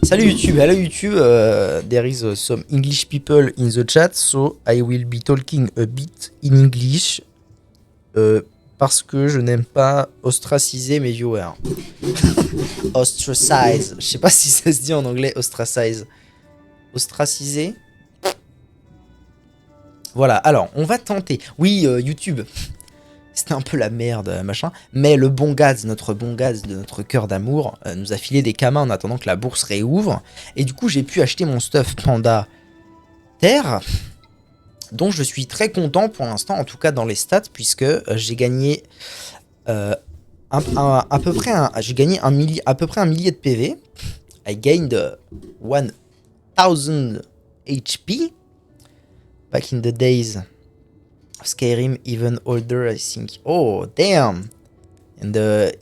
Salut YouTube, hello YouTube. There is some English people in the chat, so I will be talking a bit in English parce que je n'aime pas ostraciser mes viewers. Ostracize, je sais pas si ça se dit en anglais, ostracize. Ostraciser. Voilà, alors on va tenter. Oui, YouTube, c'était un peu la merde, machin. Mais le bon Gads, notre bon Gads de notre cœur d'amour, nous a filé des camas en attendant que la bourse réouvre. Et du coup, j'ai pu acheter mon stuff Panda Terre, dont je suis très content pour l'instant, en tout cas dans les stats, puisque j'ai gagné à peu près à peu près un millier de PV. I gained 1000 HP back in the days. Skyrim even older, I think. Oh, damn! And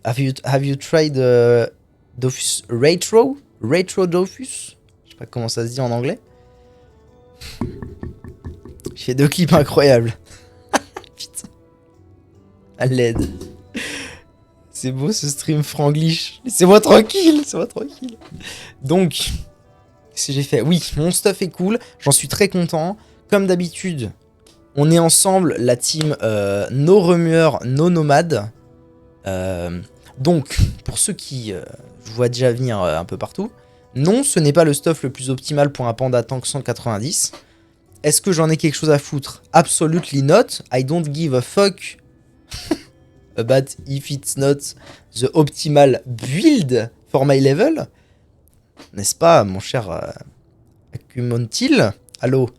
have you tried Dofus Retro? Retro Dofus? Je sais pas comment ça se dit en anglais. J'ai fait 2 clips incroyables. Putain. À l'aide. C'est beau ce stream franglish. Laissez-moi tranquille, laissez-moi tranquille. Donc, qu'est-ce que j'ai fait? Oui, mon stuff est cool. J'en suis très content. Comme d'habitude, on est ensemble, la team No Remueurs, No Nomades. Donc, pour ceux qui je vois déjà venir un peu partout, non, ce n'est pas le stuff le plus optimal pour un Panda Tank 190. Est-ce que j'en ai quelque chose à foutre? Absolutely not. I don't give a fuck about if it's not the optimal build for my level. N'est-ce pas, mon cher Acumontil? Allô?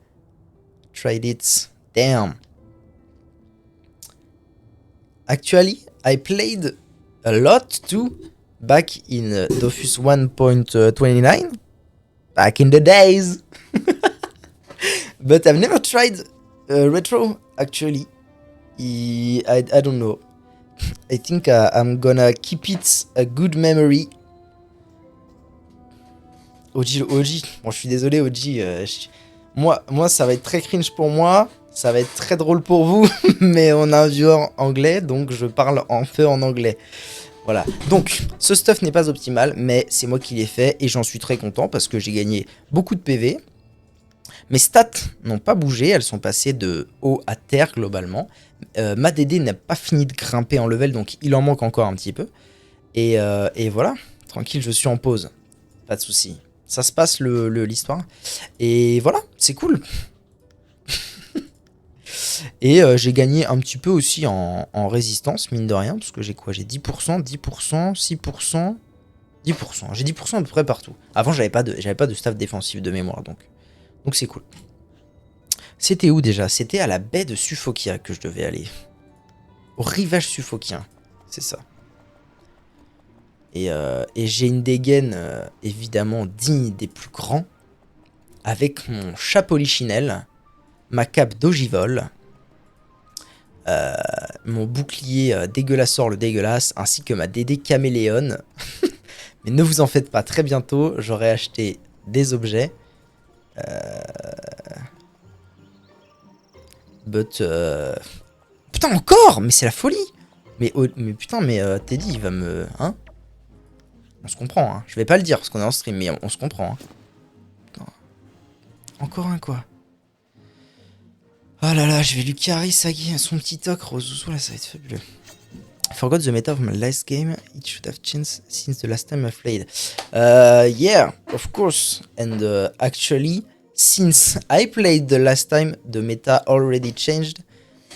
Tried it. Damn. Actually, I played a lot too back in Dofus 1.29. Back in the days. But I've never tried retro, actually. I don't know. I think I'm gonna keep it a good memory. OG. Bon, je suis désolé, OG. Moi, ça va être très cringe pour moi. Ça va être très drôle pour vous. Mais on a un viewer anglais, donc je parle un peu en anglais. Voilà. Donc, ce stuff n'est pas optimal, mais c'est moi qui l'ai fait. Et j'en suis très content parce que j'ai gagné beaucoup de PV. Mes stats n'ont pas bougé, elles sont passées de haut à terre globalement. Ma DD n'a pas fini de grimper en level, donc il en manque encore un petit peu. Et voilà, tranquille, je suis en pause. Pas de soucis. Ça se passe l'histoire. Et voilà, c'est cool. Et j'ai gagné un petit peu aussi en résistance, mine de rien, parce que j'ai quoi? J'ai 10%, 10%, 6%, 10%. J'ai 10% à peu près partout. Avant, j'avais pas de staff défensif de mémoire, donc c'est cool. C'était où déjà? C'était à la baie de Suffokia que je devais aller. Au rivage Suffokien. C'est ça. Et j'ai une dégaine évidemment digne des plus grands. Avec mon chapeau lichinelle. Ma cape d'ogival. Mon bouclier dégueulasseur le dégueulasse. Ainsi que ma DD caméléon. Mais ne vous en faites pas, très bientôt j'aurai acheté des objets. Putain, encore! Mais c'est la folie! Mais putain, Teddy, il va me... Hein? On se comprend, hein. Je vais pas le dire parce qu'on est en stream, mais on se comprend, hein. Putain. Encore un, quoi. Oh là là, je vais lui carrer son petit ocre au zouzou, là, ça va être fabuleux. I forgot the meta of my last game. It should have changed since the last time I played. Yeah, of course. And actually, since I played the last time, the meta already changed.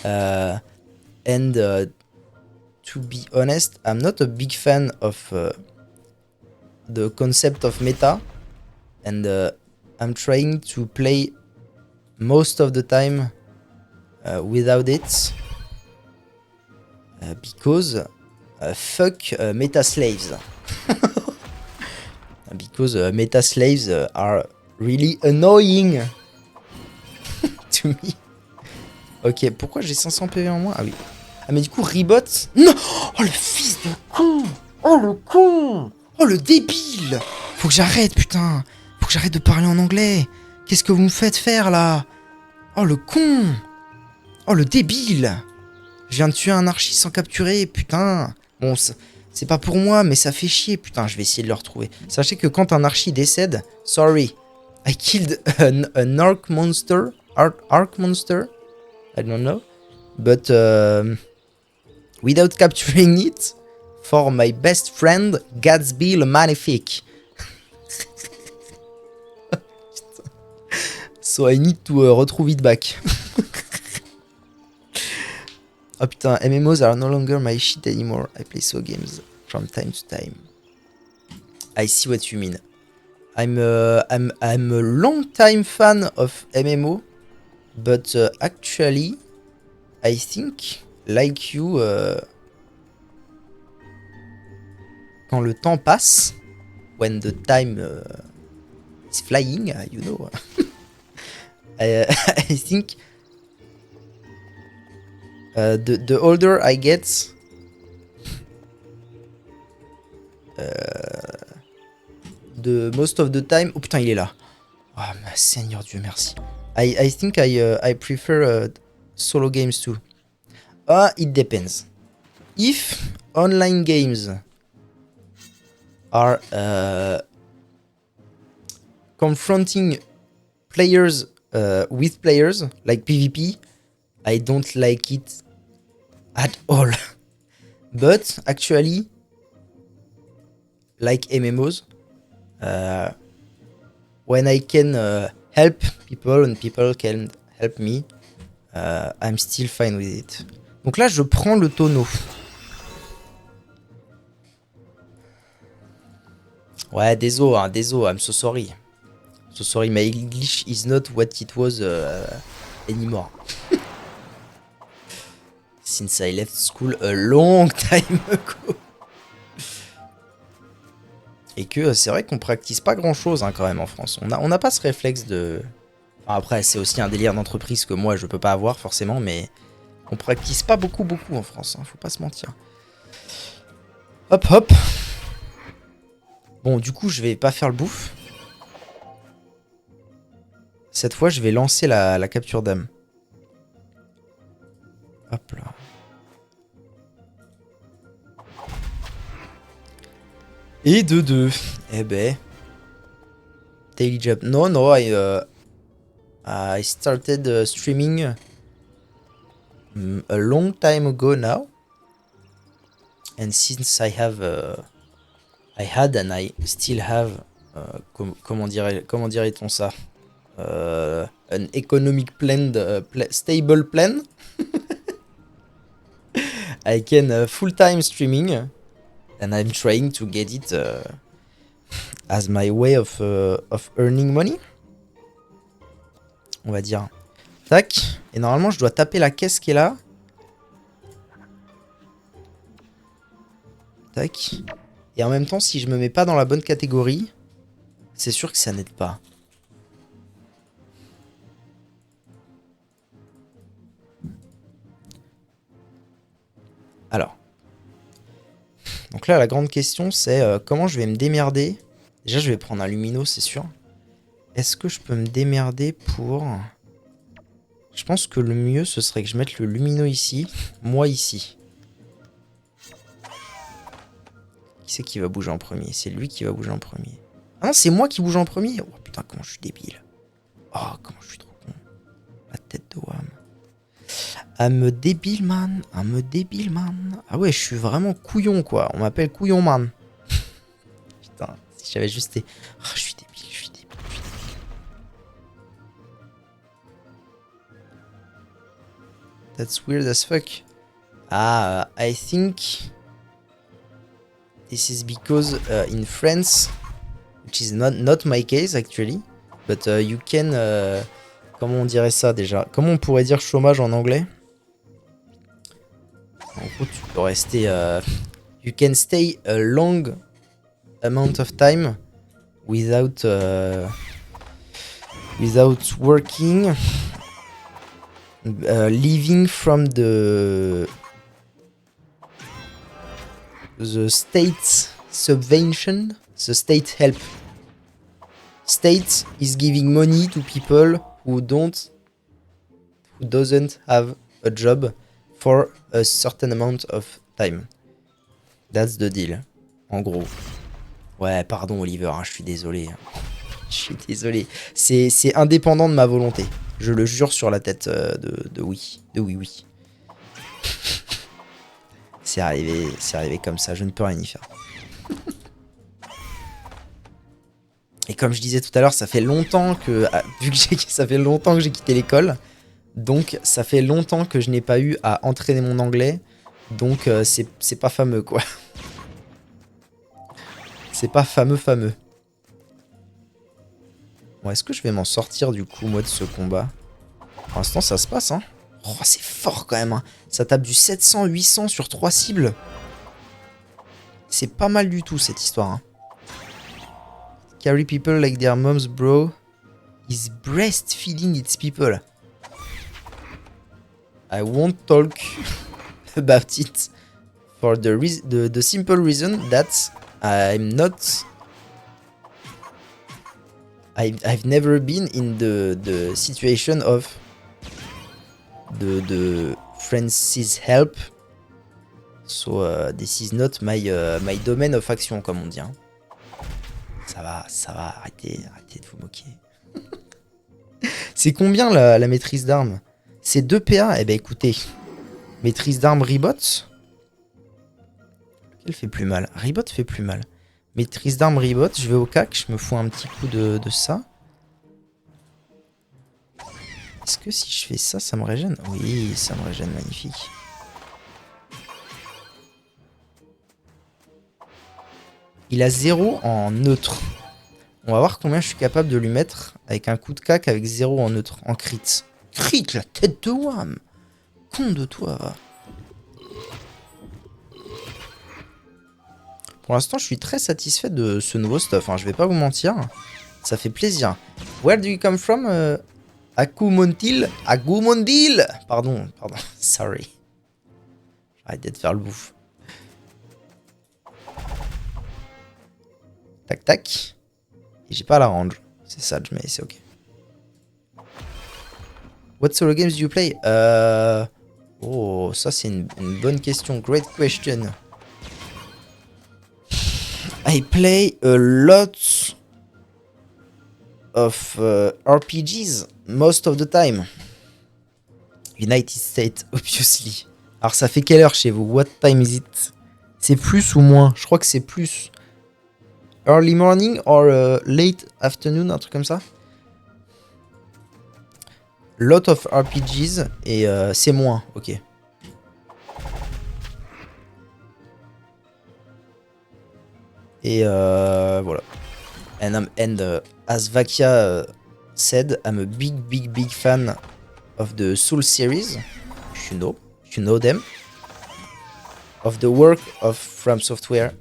And to be honest, I'm not a big fan of the concept of meta. And I'm trying to play most of the time without it. Because fuck meta slaves. Because meta slaves are really annoying to me. Ok, pourquoi j'ai 500 PV en moins? Ah oui. Ah mais du coup, Rebot... Non! Oh le fils de con! Oh le con! Oh le débile! Faut que j'arrête, putain! Faut que j'arrête de parler en anglais! Qu'est-ce que vous me faites faire, là? Oh le con! Oh le débile! Je viens de tuer un archi sans capturer, putain! Bon, C'est pas pour moi, mais ça fait chier. Putain, je vais essayer de le retrouver. Sachez que quand un archi décède... Sorry. I killed an arc monster. Arc monster? I don't know. But without capturing it, for my best friend, Gatsby le Magnifique. So I need to retrieve it back. Oh putain, MMOs are no longer my shit anymore. I play so games from time to time. I see what you mean. I'm a long time fan of MMO, but actually, I think, like you, quand le temps passe, when the time is flying, you know, I think the older I get, the most of the time... Oh putain, il est là. Oh, ma Seigneur Dieu, merci. I think I prefer solo games too. It depends. If online games are confronting players with players, like PvP, I don't like it at all. But actually, like MMOs, when I can help people and people can help me, I'm still fine with it. Donc là, je prends le tonneau. Ouais, désolé, hein, désolé, I'm so sorry. So sorry, my English is not what it was anymore. Since I left school a long time ago. Et que c'est vrai qu'on practice pas grand chose hein, quand même en France. On n'a pas ce réflexe de... Enfin, après, c'est aussi un délire d'entreprise que moi je peux pas avoir forcément, mais on practice pas beaucoup en France, hein, faut pas se mentir. Hop hop. Bon, du coup, je vais pas faire le bouffe. Cette fois, je vais lancer la capture d'âme. Hop là. Et de 2. Eh ben. Daily job. No, I started streaming a long time ago now. And since I have... I had and I still have... comment dirait-on ça? An economic plan, stable plan. I can full-time streaming. And I'm trying to get it as my way of earning money. On va dire. Tac. Et normalement, je dois taper la caisse qui est là. Tac. Et en même temps, si je me mets pas dans la bonne catégorie, c'est sûr que ça n'aide pas. Alors. Donc là, la grande question, c'est comment je vais me démerder. Déjà, je vais prendre un lumino, c'est sûr. Est-ce que je peux me démerder pour... Je pense que le mieux, ce serait que je mette le lumino ici, moi ici. Qui c'est qui va bouger en premier? C'est lui qui va bouger en premier. Ah non, c'est moi qui bouge en premier. Oh putain, comment je suis débile. Oh, comment je suis trop con. La tête de Wham. I'm débile, man. I'm débile, man. Ah ouais, je suis vraiment couillon, quoi. On m'appelle couillon, man. Putain, si j'avais juste... Oh, je suis débile, je suis débile, je suis débile. That's weird as fuck. Ah, I think... This is because in France, which is not my case, actually, but you can... comment on dirait ça, déjà? Comment on pourrait dire chômage en anglais? En gros, tu peux rester... you can stay a long amount of time without working, living from the state subvention, the state help. State is giving money to people who doesn't have a job for a certain amount of time. That's the deal. En gros. Ouais, pardon Oliver, hein, je suis désolé. Je suis désolé. C'est indépendant de ma volonté. Je le jure sur la tête de oui. De oui, oui. C'est arrivé comme ça, je ne peux rien y faire. Et comme je disais tout à l'heure, ça fait longtemps que... vu que ça fait longtemps que j'ai quitté l'école, donc ça fait longtemps que je n'ai pas eu à entraîner mon anglais, donc c'est pas fameux, quoi. C'est pas fameux. Bon, est-ce que je vais m'en sortir, du coup, moi, de ce combat? Pour l'instant, ça se passe, hein. Oh, c'est fort, quand même, hein. Ça tape du 700-800 sur 3 cibles. C'est pas mal du tout, cette histoire, hein. Carry people like their moms, bro. Is breastfeeding its people. I won't talk about it for the simple reason that I'm not... I've never been in the situation of the Francis help. So this is not my domain of action, comme on dit, hein. Ça va, arrêtez de vous moquer. C'est combien la maîtrise d'armes? C'est 2 PA. Eh ben écoutez, maîtrise d'armes Ribot. Lequel fait plus mal? Ribot fait plus mal. Maîtrise d'armes Ribot, je vais au cac, je me fous un petit coup de ça. Est-ce que si je fais ça, ça me régène? Oui, ça me régène, magnifique. Il a 0 en neutre. On va voir combien je suis capable de lui mettre avec un coup de cac avec 0 en neutre, en crit. Crit, la tête de Wham! Con de toi. Pour l'instant, je suis très satisfait de ce nouveau stuff, hein, je vais pas vous mentir. Ça fait plaisir. Where do you come from, Agumondil? Pardon, sorry. Arrêtez de faire le bouffe. Tac, tac. Et j'ai pas la range. C'est ça, mais c'est ok. What solo games do you play? Oh, ça c'est une bonne question. Great question. I play a lot of RPGs most of the time. United States, obviously. Alors ça fait quelle heure chez vous? What time is it? C'est plus ou moins? Je crois que c'est plus. Early morning or late afternoon, un truc comme ça. Lot of RPGs et c'est moins, ok. Et voilà. And as Vakia said, I'm a big fan of the Soul series. You know them. Of the work of From Software.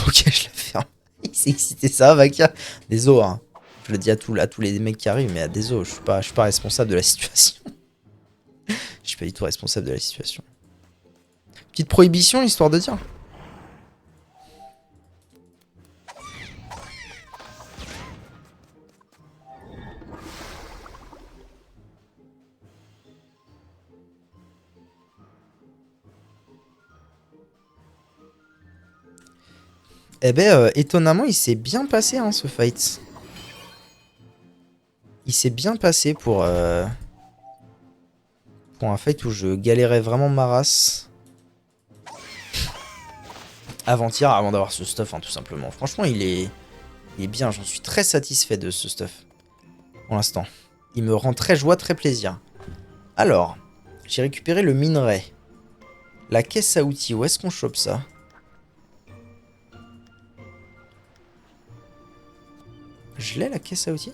Ok, je la ferme. Il s'est excité, ça, Vakia. Désolé, hein. Je le dis à tous les mecs qui arrivent, mais désolé, je suis pas responsable de la situation. Je suis pas du tout responsable de la situation. Petite prohibition, histoire de dire. Eh ben, étonnamment, il s'est bien passé, hein, ce fight. Il s'est bien passé pour un fight où je galérais vraiment ma race. Avant-hier, avant d'avoir ce stuff, hein, tout simplement. Franchement, il est bien. J'en suis très satisfait de ce stuff. Pour l'instant. Il me rend très joie, très plaisir. Alors, j'ai récupéré le minerai. La caisse à outils, où est-ce qu'on chope ça? Je l'ai, la caisse à outils?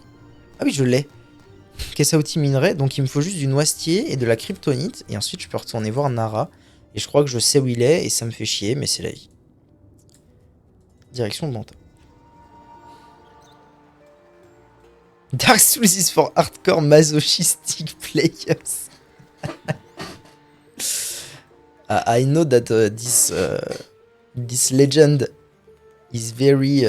Ah oui, je l'ai. Caisse à outils minerai, donc il me faut juste du noisetier et de la kryptonite. Et ensuite, je peux retourner voir Nara. Et je crois que je sais où il est, et ça me fait chier, mais c'est la vie. Direction de Manta. Dark Souls is for hardcore masochistic players. I know that this legend is very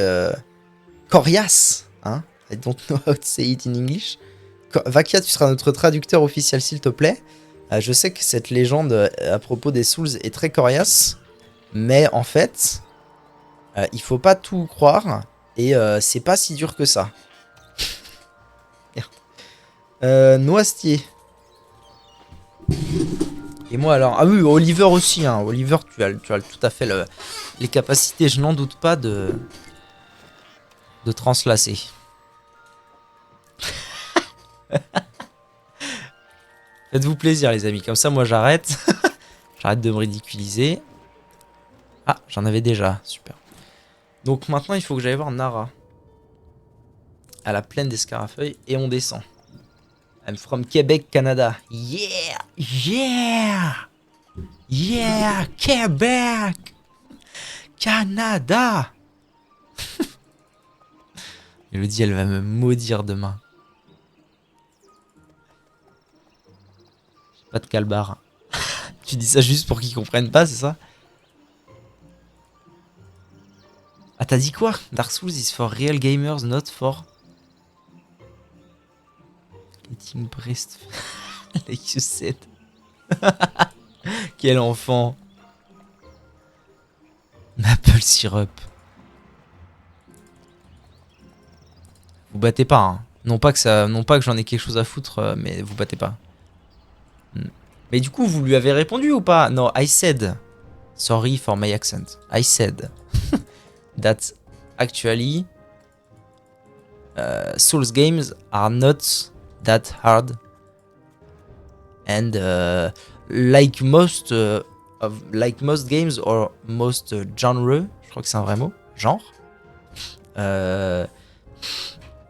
coriace. Hein? I don't know how to say it in English. Vakia, tu seras notre traducteur officiel, s'il te plaît. Je sais que cette légende à propos des Souls est très coriace, mais en fait, il faut pas tout croire, et c'est pas si dur que ça. Merde. Noisetier. Et moi alors, ah oui, Oliver aussi, hein. Oliver, tu as tout à fait les capacités, je n'en doute pas, de translacer. Faites-vous plaisir les amis, comme ça moi j'arrête. J'arrête de me ridiculiser. Ah, j'en avais déjà, super. Donc maintenant il faut que j'aille voir Nara. À la plaine des Scarafeuilles, et on descend. I'm from Québec, Canada. Yeah! Yeah! Yeah! Québec! Canada! Elodie, elle va me maudire demain. Pas de calbar. Tu dis ça juste pour qu'ils comprennent pas, c'est ça? Ah, t'as dit quoi? Dark Souls is for real gamers, not for... Getting breast... like you said. Quel enfant. Maple syrup. Vous battez pas, hein. Non pas que j'en ai quelque chose à foutre, mais vous battez pas. Mais du coup, vous lui avez répondu ou pas? Non, I said. Sorry for my accent. I said that actually Souls games are not that hard, and like most games or most genre, je crois que c'est un vrai mot, genre.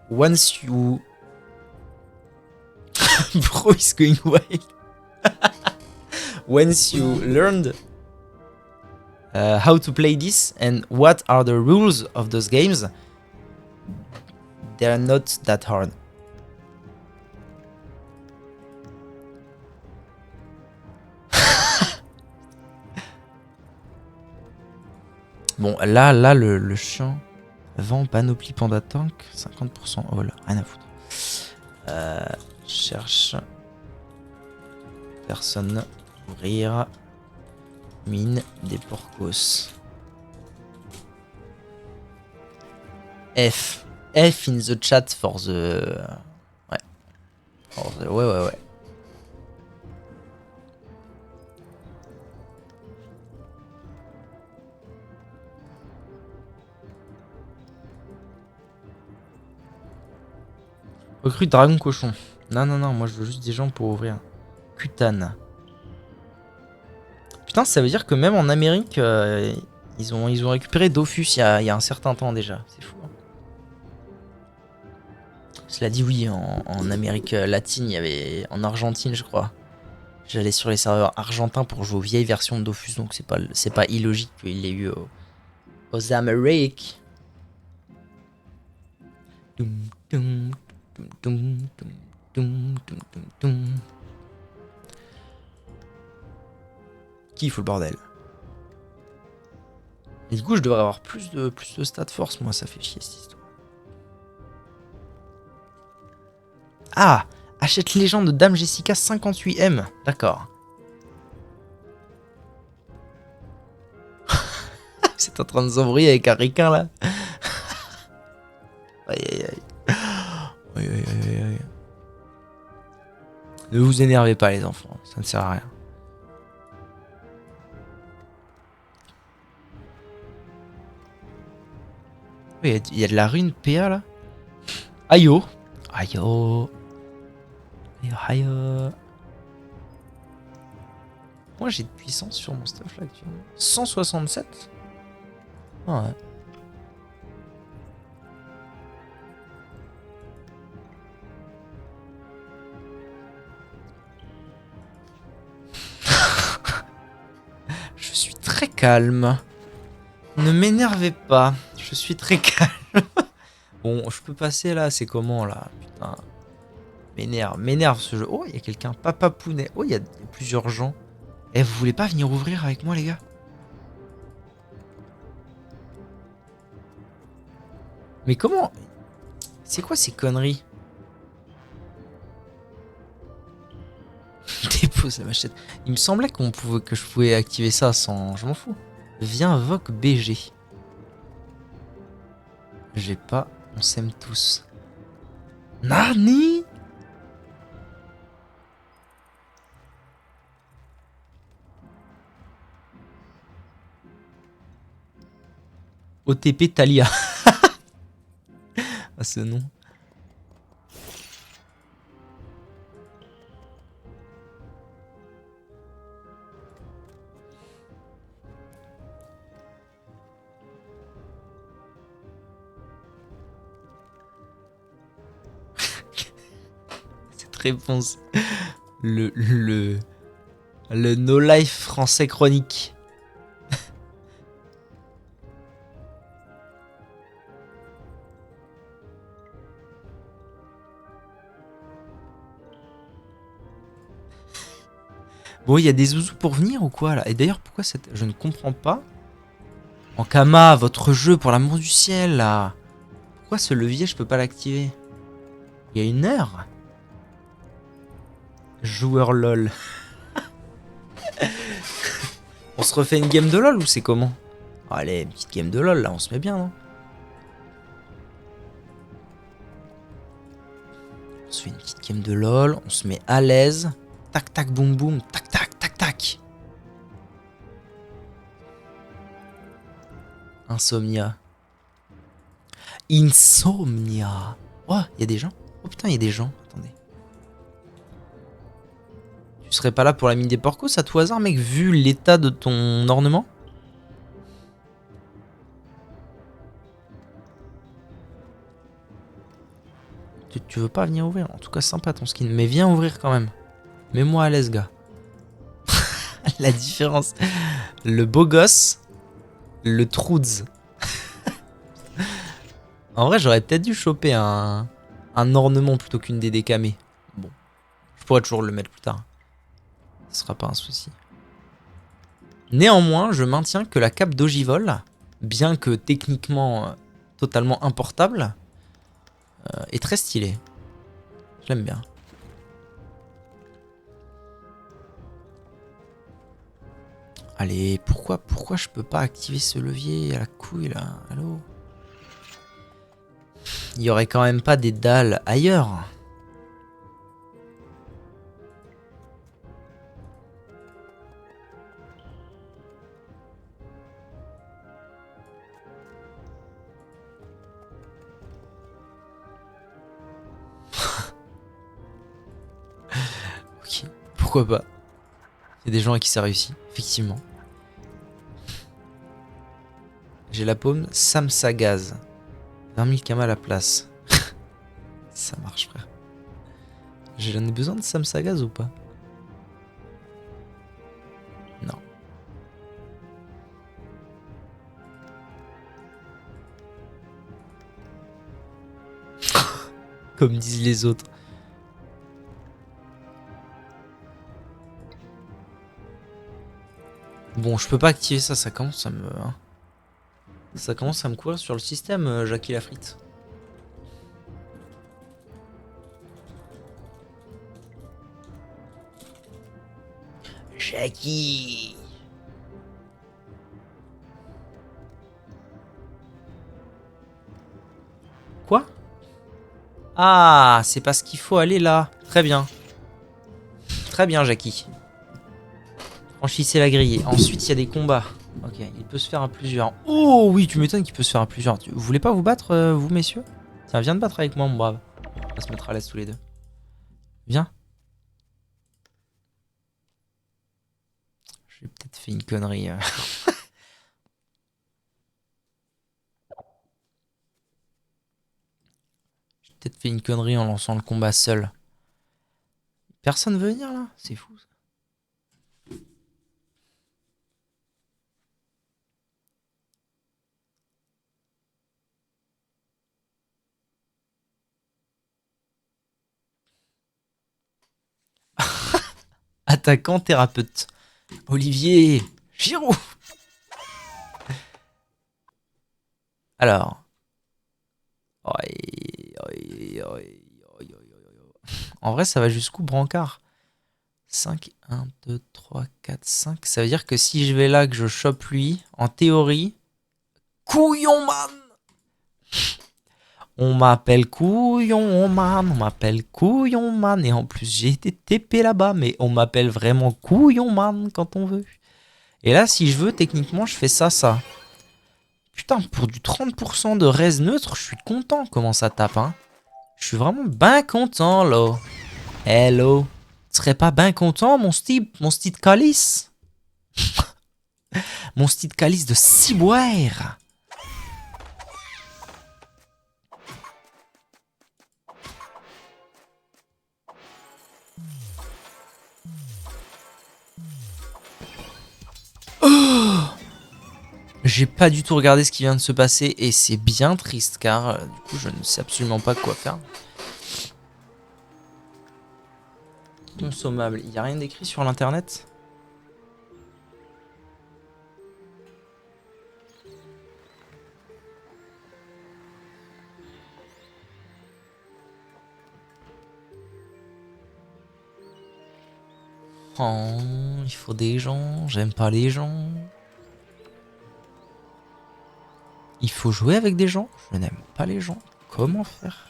Once you bro is going wild. Once you learned how to play this and what are the rules of those games, they are not that hard. Bon, là, le chien vend panoplie panda tank, 50% all, rien à foutre. Cherche personne, ouvrir mine des porcos. F in the chat for the... Ouais. Ouais. Recrute dragon cochon. Non, moi je veux juste des gens pour ouvrir. Cutane. Putain, ça veut dire que même en Amérique, ils ont récupéré Dofus il y a un certain temps déjà. C'est fou. Hein. Cela dit, oui, en Amérique latine, il y avait... En Argentine, je crois. J'allais sur les serveurs argentins pour jouer aux vieilles versions de Dofus, donc c'est pas illogique qu'il l'ait eu aux Amériques. Qui fout le bordel. Et du coup, je devrais avoir plus de stats force, moi, ça fait chier cette histoire. Ah, achète légende de Dame Jessica 58M. D'accord. C'est en train de s'embrouiller avec un requin là. Aïe. Ne vous énervez pas les enfants, ça ne sert à rien. Il y a de la rune PA là. Aïe. Moi j'ai de puissance sur mon stuff là actuellement. 167. Ah ouais. Je suis très calme. Ne m'énervez pas. Je suis très calme. Bon, je peux passer là. C'est comment là? Putain. M'énerve ce jeu. Oh, il y a quelqu'un. Papa Pounet. Oh, il y a plusieurs gens. Eh, vous voulez pas venir ouvrir avec moi, les gars? Mais comment? C'est quoi ces conneries? fou, c'est la machette. Il me semblait que je pouvais activer ça sans... Je m'en fous. Viens, invoque BG. J'ai pas, on s'aime tous. Nani? OTP Talia. Ah, ce nom. Cette réponse. Le No Life français chronique. Bon, il y a des zouzous pour venir ou quoi là? Et d'ailleurs, pourquoi cette... Je ne comprends pas. Ankama, votre jeu pour l'amour du ciel là. Pourquoi ce levier je peux pas l'activer? Il y a une heure. Joueur LOL. On se refait une game de LOL ou c'est comment? Oh, allez, une petite game de LOL là, on se met bien, non? On se fait une petite game de LOL, on se met à l'aise. Tac tac boum boum, tac tac tac tac. Insomnia. Insomnia. Oh, il y a des gens. Oh putain, il y a des gens. Attendez. Tu serais pas là pour la mine des porcos à tout hasard, mec, vu l'état de ton ornement? Tu veux pas venir ouvrir? En tout cas, sympa ton skin. Mais viens ouvrir quand même. Mets-moi à l'aise, gars. La différence. Le beau gosse. Le Trouds. En vrai, j'aurais peut-être dû choper un ornement plutôt qu'une DDK, mais bon. Je pourrais toujours le mettre plus tard. Ce sera pas un souci. Néanmoins, je maintiens que la cape d'Ogivol, bien que techniquement totalement importable, est très stylée. Je l'aime bien. Allez, pourquoi je peux pas activer ce levier à la couille là? Allô? Il y aurait quand même pas des dalles ailleurs? Ok, pourquoi pas? Il y a des gens à qui ça réussit, effectivement. J'ai la paume Samsagaz. 20 000 kamas à la place. Ça marche, frère. J'en ai besoin de Samsagaz ou pas? Non. Comme disent les autres. Bon, je peux pas activer ça, ça commence à me... hein. Ça commence à me courir sur le système, Jackie la frite. Jackie. Quoi? Ah, c'est parce qu'il faut aller là. Très bien. Très bien, Jackie. Franchissez la grille. Ensuite, il y a des combats. Ok, il peut se faire à plusieurs. Oh oui, tu m'étonnes qu'il peut se faire à plusieurs. Vous voulez pas vous battre, vous, messieurs? Tiens, viens te battre avec moi, mon brave. On va se mettre à l'aise tous les deux. Viens. J'ai peut-être fait une connerie. J'ai peut-être fait une connerie en lançant le combat seul. Personne veut venir là? C'est fou ça. Attaquant thérapeute. Olivier Giroud. Alors. En vrai, ça va jusqu'où Brancard? 5, 1, 2, 3, 4, 5. Ça veut dire que si je vais là, que je chope lui, en théorie... Couillon man! On m'appelle Couillon man, on m'appelle Couillon man. Et en plus, j'ai été TP là-bas, mais on m'appelle vraiment Couillon man quand on veut. Et là, si je veux, techniquement, je fais ça, ça. Putain, pour du 30% de res neutre, je suis content comment ça tape, hein. Je suis vraiment ben content, là. Hello. Tu serais pas ben content, mon style calice? Mon style calice de ciboire. Oh, j'ai pas du tout regardé ce qui vient de se passer et c'est bien triste car du coup je ne sais absolument pas quoi faire. Consommable, il n'y a rien d'écrit sur l'internet? Oh, il faut des gens, j'aime pas les gens. Il faut jouer avec des gens, je n'aime pas les gens. Comment faire?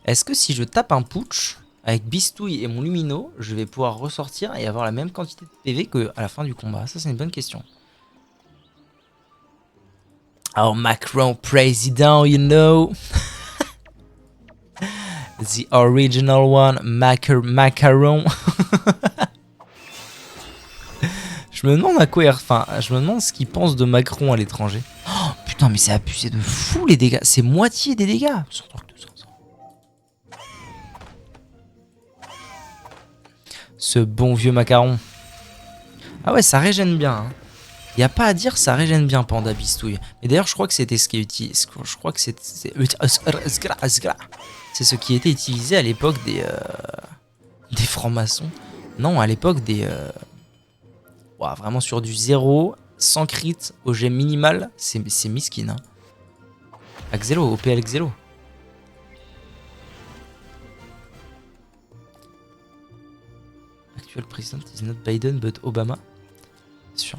Est-ce que si je tape un putsch avec Bistouille et mon Lumino, je vais pouvoir ressortir et avoir la même quantité de PV qu'à la fin du combat? Ça, c'est une bonne question. Oh, Macron President, you know. The original one, Macaron. Je me demande à quoi il... Enfin, je me demande ce qu'ils pensent de Macron à l'étranger. Oh, putain, mais c'est abusé de fou les dégâts. C'est moitié des dégâts. Ce bon vieux macaron. Ah ouais, ça régène bien. Hein. Y a pas à dire, ça régène bien Panda Bistouille. Mais d'ailleurs, je crois que c'était ce qui est utilisé. Je crois que c'est ce qui était utilisé à l'époque des francs-maçons. Non, à l'époque des ouah, vraiment sur du 0, sans crit, au jet minimal, c'est miskin. Hein. Axelo, OPL Xelo. Actual president is not Biden but Obama. Sûr.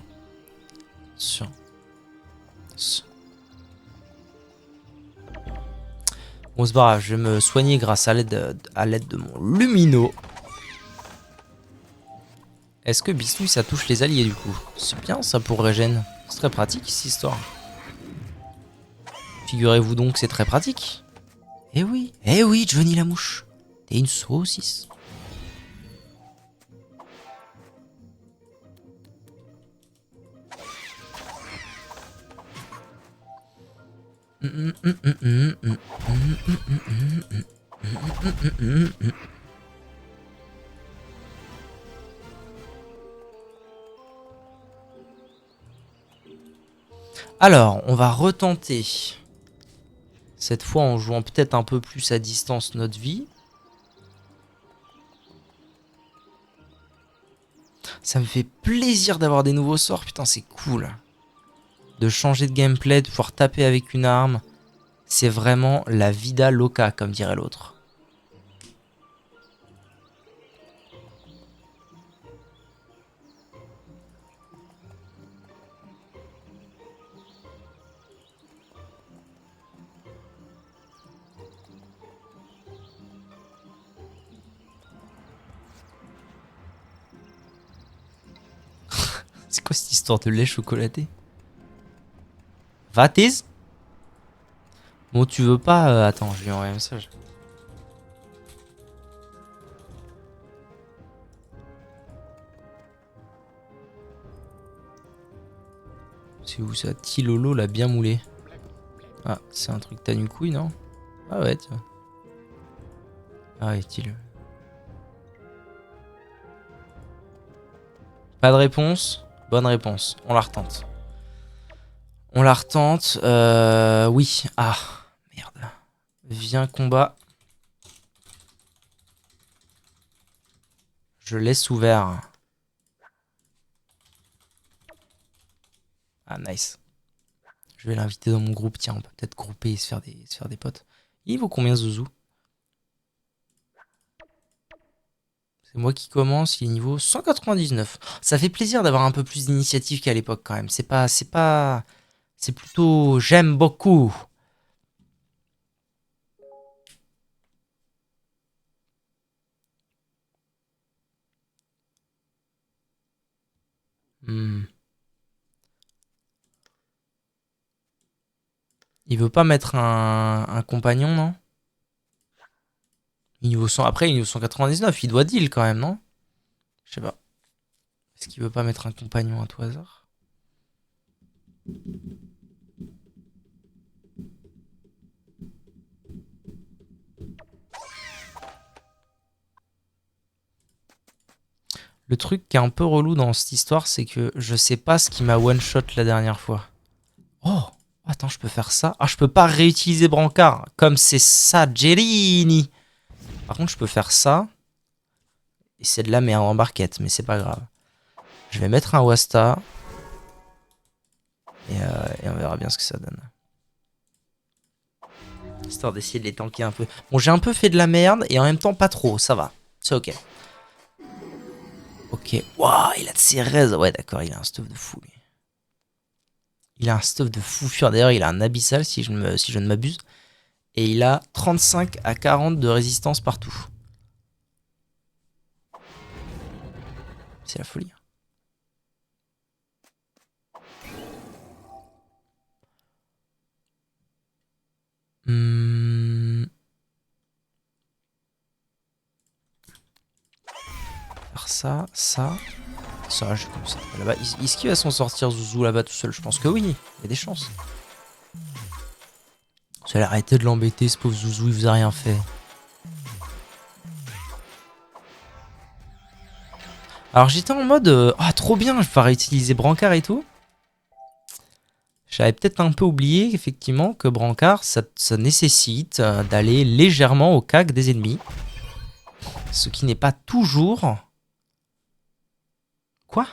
Bon, c'est pas grave, je vais me soigner grâce à l'aide de mon Lumino. Est-ce que Bistouille ça touche les alliés du coup? C'est bien ça pour régène. C'est très pratique cette histoire. Figurez-vous donc que c'est très pratique. Eh oui, Johnny la mouche. T'es une saucisse. Alors, on va retenter. Cette fois en jouant peut-être un peu plus à distance notre vie. Ça me fait plaisir d'avoir des nouveaux sorts. Putain, c'est cool. De changer de gameplay, de pouvoir taper avec une arme. C'est vraiment la vida loca, comme dirait l'autre. C'est quoi cette histoire de lait chocolaté? Vatis? Bon, tu veux pas... attends, je lui envoie un message. C'est où ça? Tilolo l'a bien moulé. Ah, c'est un truc t'as une couille, non? Ah ouais, tiens. Ah ouais, Tilo. Pas de réponse? Bonne réponse. On la retente. On la retente. Oui. Ah, merde. Viens, combat. Je laisse ouvert. Ah, nice. Je vais l'inviter dans mon groupe. Tiens, on peut peut-être grouper et se faire des potes. Il vaut combien Zouzou? C'est moi qui commence, il est niveau 199. Ça fait plaisir d'avoir un peu plus d'initiative qu'à l'époque quand même. C'est plutôt... J'aime beaucoup. Il veut pas mettre un compagnon, non? Niveau 100... Après, il est niveau 199, il doit deal quand même, non? Je sais pas. Est-ce qu'il veut pas mettre un compagnon à tout hasard? Le truc qui est un peu relou dans cette histoire, c'est que je sais pas ce qui m'a one-shot la dernière fois. Oh! Attends, je peux faire ça. Ah, je peux pas réutiliser Brancard. Comme c'est ça, Gerini. Par contre, je peux faire ça. Et c'est de la merde en barquette, mais c'est pas grave. Je vais mettre un Wasta. Et on verra bien ce que ça donne. Histoire d'essayer de les tanker un peu. Bon, j'ai un peu fait de la merde et en même temps pas trop. Ça va. C'est ok. Ok. Waouh, il a de Cérèse. Ouais, d'accord, il a un stuff de fou, lui. Il a un stuff de fou fur. D'ailleurs, il a un abyssal si je ne m'abuse. Et il a 35 à 40 de résistance partout. C'est la folie. Faire ça, ça. Ça, j'ai comme ça. Là-bas, est-ce qu'il va s'en sortir Zouzou là-bas tout seul? Je pense que oui. Il y a des chances. J'allais arrêter de l'embêter, ce pauvre Zouzou, il vous a rien fait. Alors j'étais en mode ah trop bien, je vais pouvoir utiliser Brancard et tout. J'avais peut-être un peu oublié effectivement que Brancard ça nécessite d'aller légèrement au cac des ennemis. Ce qui n'est pas toujours... Quoi?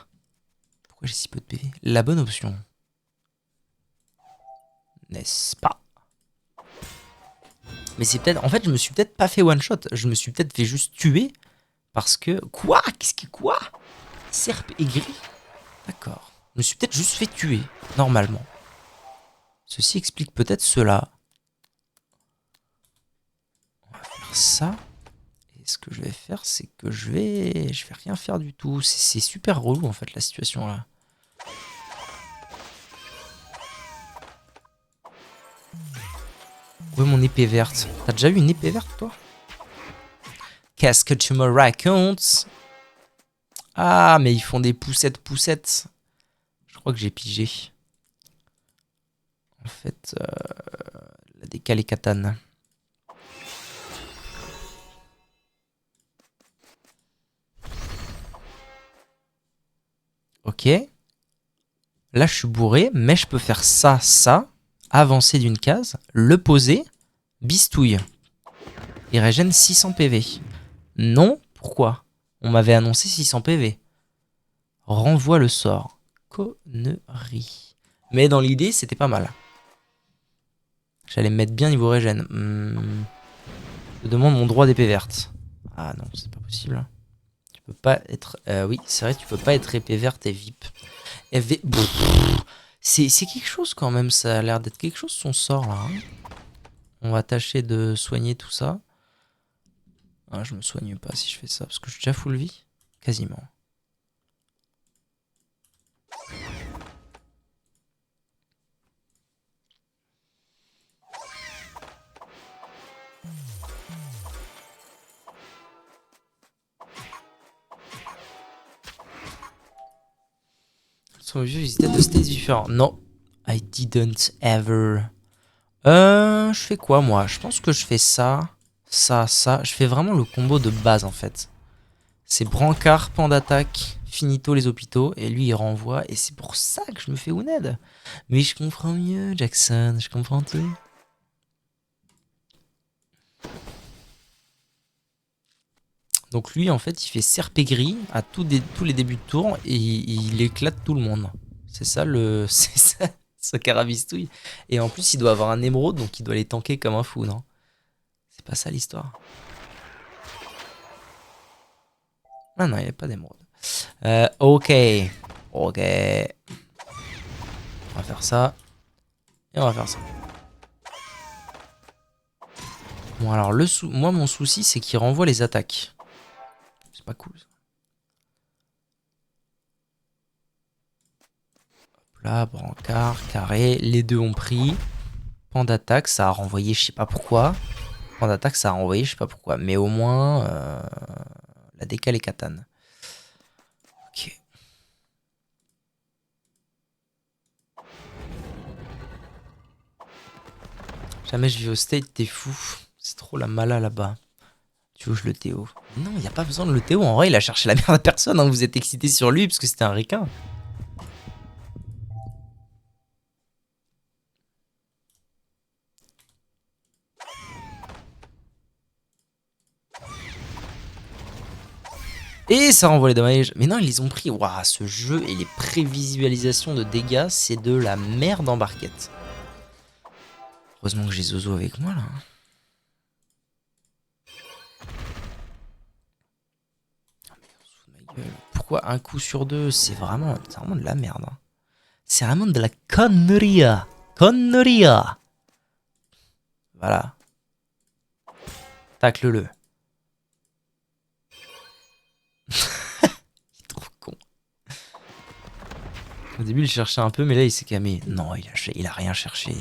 Pourquoi j'ai si peu de PV? La bonne option. N'est-ce pas? Mais c'est peut-être... En fait je me suis peut-être pas fait one shot. Je me suis peut-être fait juste tuer. Parce que... Quoi? Qu'est-ce que... Quoi? Serpe aigri? D'accord. Je me suis peut-être juste fait tuer. Normalement. Ceci explique peut-être cela. On va faire ça. Et ce que je vais faire, c'est que je vais rien faire du tout. C'est super relou en fait la situation là. Où est mon épée verte? T'as déjà eu une épée verte toi? Qu'est-ce que tu me racontes? Ah mais ils font des poussettes. Je crois que j'ai pigé. En fait, la décalée katane. Ok. Là, je suis bourré, mais je peux faire ça, avancer d'une case, le poser, bistouille. Il régène 600 PV. Non, pourquoi? On m'avait annoncé 600 PV. Renvoie le sort. Connerie. Mais dans l'idée, c'était pas mal. J'allais me mettre bien niveau régène. Je demande mon droit d'épée verte. Ah non, c'est pas possible. Tu peux pas être... oui, c'est vrai, tu peux pas être épée verte et VIP. C'est quelque chose quand même, ça a l'air d'être quelque chose son sort là. Hein. On va tâcher de soigner tout ça. Ah, je me soigne pas si je fais ça, parce que je suis déjà full vie. Quasiment. Son vieux visited the states différents. Non, I didn't ever. Je fais quoi moi? Je pense que je fais ça, ça. Je fais vraiment le combo de base en fait. C'est brancard, pan d'attaque, finito les hôpitaux, et lui il renvoie, et c'est pour ça que je me fais Wounded. Mais je comprends mieux, Jackson, je comprends tout. Donc lui en fait il fait serpe gris à tous les débuts de tour, et il éclate tout le monde. C'est ça le... C'est ça. Ce carabistouille. Et en plus, il doit avoir un émeraude, donc il doit les tanker comme un fou, non? C'est pas ça l'histoire. Ah non, il n'y a pas d'émeraude. Ok. Ok. On va faire ça. Et on va faire ça. Bon, alors, moi, mon souci, c'est qu'il renvoie les attaques. C'est pas cool, ça. Hop là, brancard, carré. Les deux ont pris. Pan d'attaque, ça a renvoyé, je sais pas pourquoi. Pan d'attaque, ça a renvoyé, je sais pas pourquoi. Mais au moins, la décale est katane. Ok. Jamais je vis au state, t'es fou. C'est trop la mala là-bas. Tu veux que je le Théo? Non, il n'y a pas besoin de le Théo. En vrai, il a cherché la merde à personne. Hein. Vous êtes excité sur lui parce que c'était un requin. Et ça renvoie les dommages. Mais non, ils les ont pris. Waouh, ce jeu et les prévisualisations de dégâts, c'est de la merde en barquette. Heureusement que j'ai Zozo avec moi là. Pourquoi un coup sur deux? C'est vraiment de la merde. Hein. C'est vraiment de la connerie. Connerie. Voilà. Tacle-le. Il est trop con. Au début, il cherchait un peu, mais là, il s'est calmé. Non, il a rien cherché.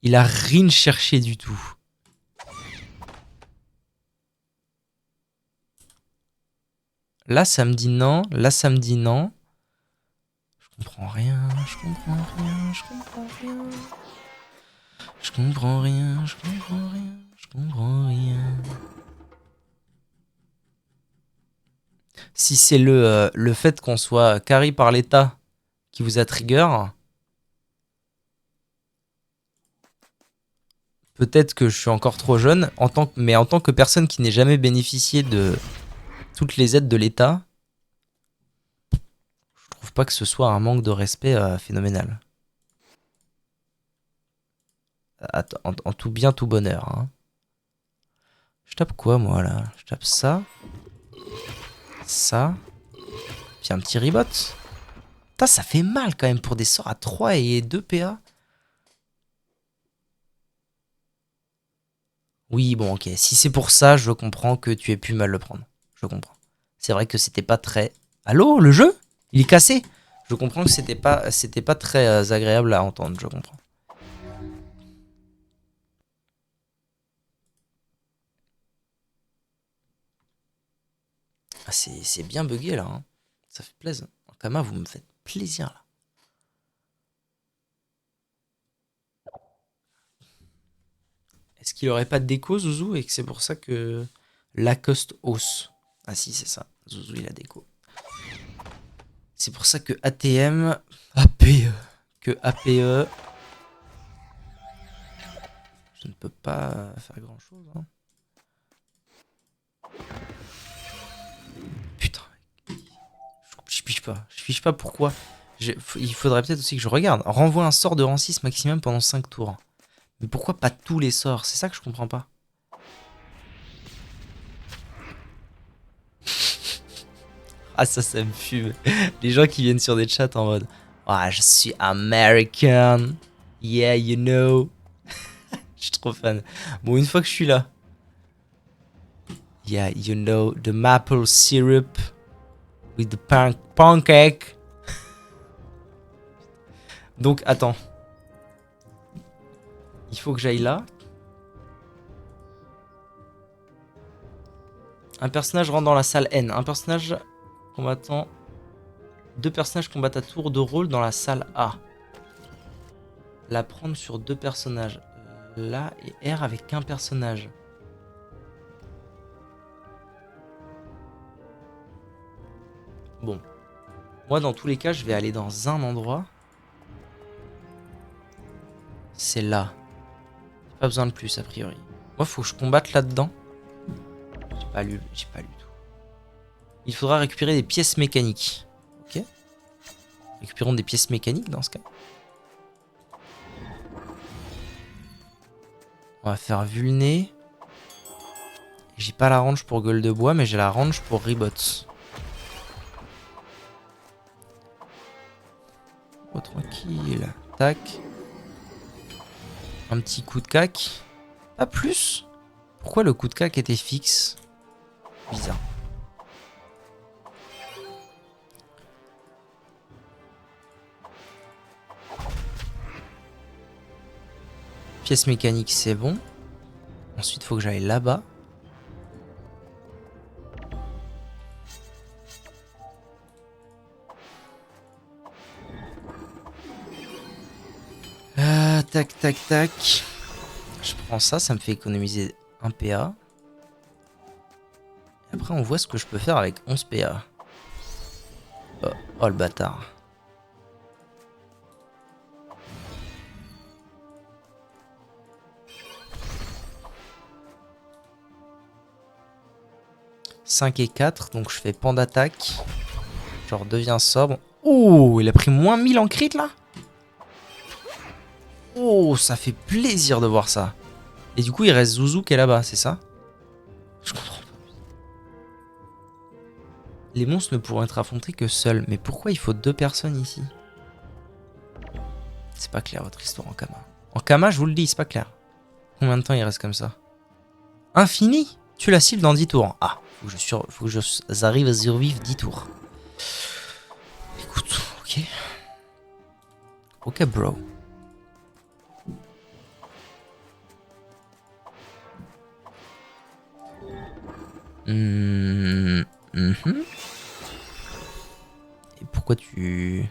Il a rien cherché du tout. Là, ça me dit non. Là, ça me dit non. Je comprends rien. Je comprends rien. Je comprends rien. Je comprends rien. Je comprends rien. Je comprends rien. Si c'est le fait qu'on soit carry par l'État qui vous a trigger, peut-être que je suis encore trop jeune, mais en tant que personne qui n'ait jamais bénéficié de toutes les aides de l'État, je trouve pas que ce soit un manque de respect phénoménal. En tout bien, tout bonheur. Hein. Je tape quoi, moi, là? Je tape ça. Ça. Puis un petit rebot. Putain, ça fait mal, quand même, pour des sorts à 3 et 2 PA. Oui, bon, ok. Si c'est pour ça, je comprends que tu aies pu mal le prendre. Je comprends. C'est vrai que c'était pas très... Allô, le jeu? Il est cassé? Je comprends que c'était pas très agréable à entendre, je comprends. Ah, c'est bien bugué, là. Hein. Ça fait plaisir. Kama, vous me faites plaisir, là. Est-ce qu'il aurait pas de déco, Zouzou, et que c'est pour ça que Lacoste hausse? Ah si, c'est ça. Zouzou, il a déco. C'est pour ça que ATM... APE... Que APE... Je ne peux pas faire grand-chose. Hein. Putain. Je piche pas. Je piche pas pourquoi. Il faudrait peut-être aussi que je regarde. Renvoie un sort de rang 6 maximum pendant 5 tours. Mais pourquoi pas tous les sorts? C'est ça que je comprends pas. Ah ça me fume. Les gens qui viennent sur des chats en mode ah, je suis American. Yeah, you know. Je suis trop fan. Bon, une fois que je suis là. Yeah, you know, the maple syrup with the pancake. Donc, attends. Il faut que j'aille là. Un personnage rentre dans la salle N. Un personnage combattant. 2 personnages combattent à tour de rôle dans la salle A. La prendre sur 2 personnages. Là et R avec un personnage. Bon. Moi, dans tous les cas, je vais aller dans un endroit. C'est là. Pas besoin de plus, a priori. Moi, faut que je combatte là-dedans. J'ai pas lu tout. Il faudra récupérer des pièces mécaniques. Ok. Récupérons des pièces mécaniques dans ce cas. On va faire vulné. J'ai pas la range pour gueule de bois, mais j'ai la range pour Ribots. Oh, tranquille. Tac. Un petit coup de cac. Pas plus. Pourquoi le coup de cac était fixe? Bizarre. Pièce mécanique, c'est bon. Ensuite, il faut que j'aille là-bas. Tac, tac, tac. Je prends ça, ça me fait économiser 1 PA. Et après, on voit ce que je peux faire avec 11 PA. Oh, oh le bâtard. « 5 et 4, donc je fais pan d'attaque. Je redeviens sobre. Oh, il a pris moins 1000 en crit là. Oh, ça fait plaisir de voir ça. Et du coup, il reste Zouzou qui est là-bas, c'est ça? Je comprends pas. Les monstres ne pourront être affrontés que seuls. Mais pourquoi il faut 2 personnes ici? C'est pas clair votre histoire en Kama. En Kama, je vous le dis, c'est pas clair. Combien de temps il reste comme ça? Infini? Tu la cibles dans 10 tours. Ah, faut que j'arrive à survivre 10 tours. Écoute, ok. Ok, bro. Et pourquoi tu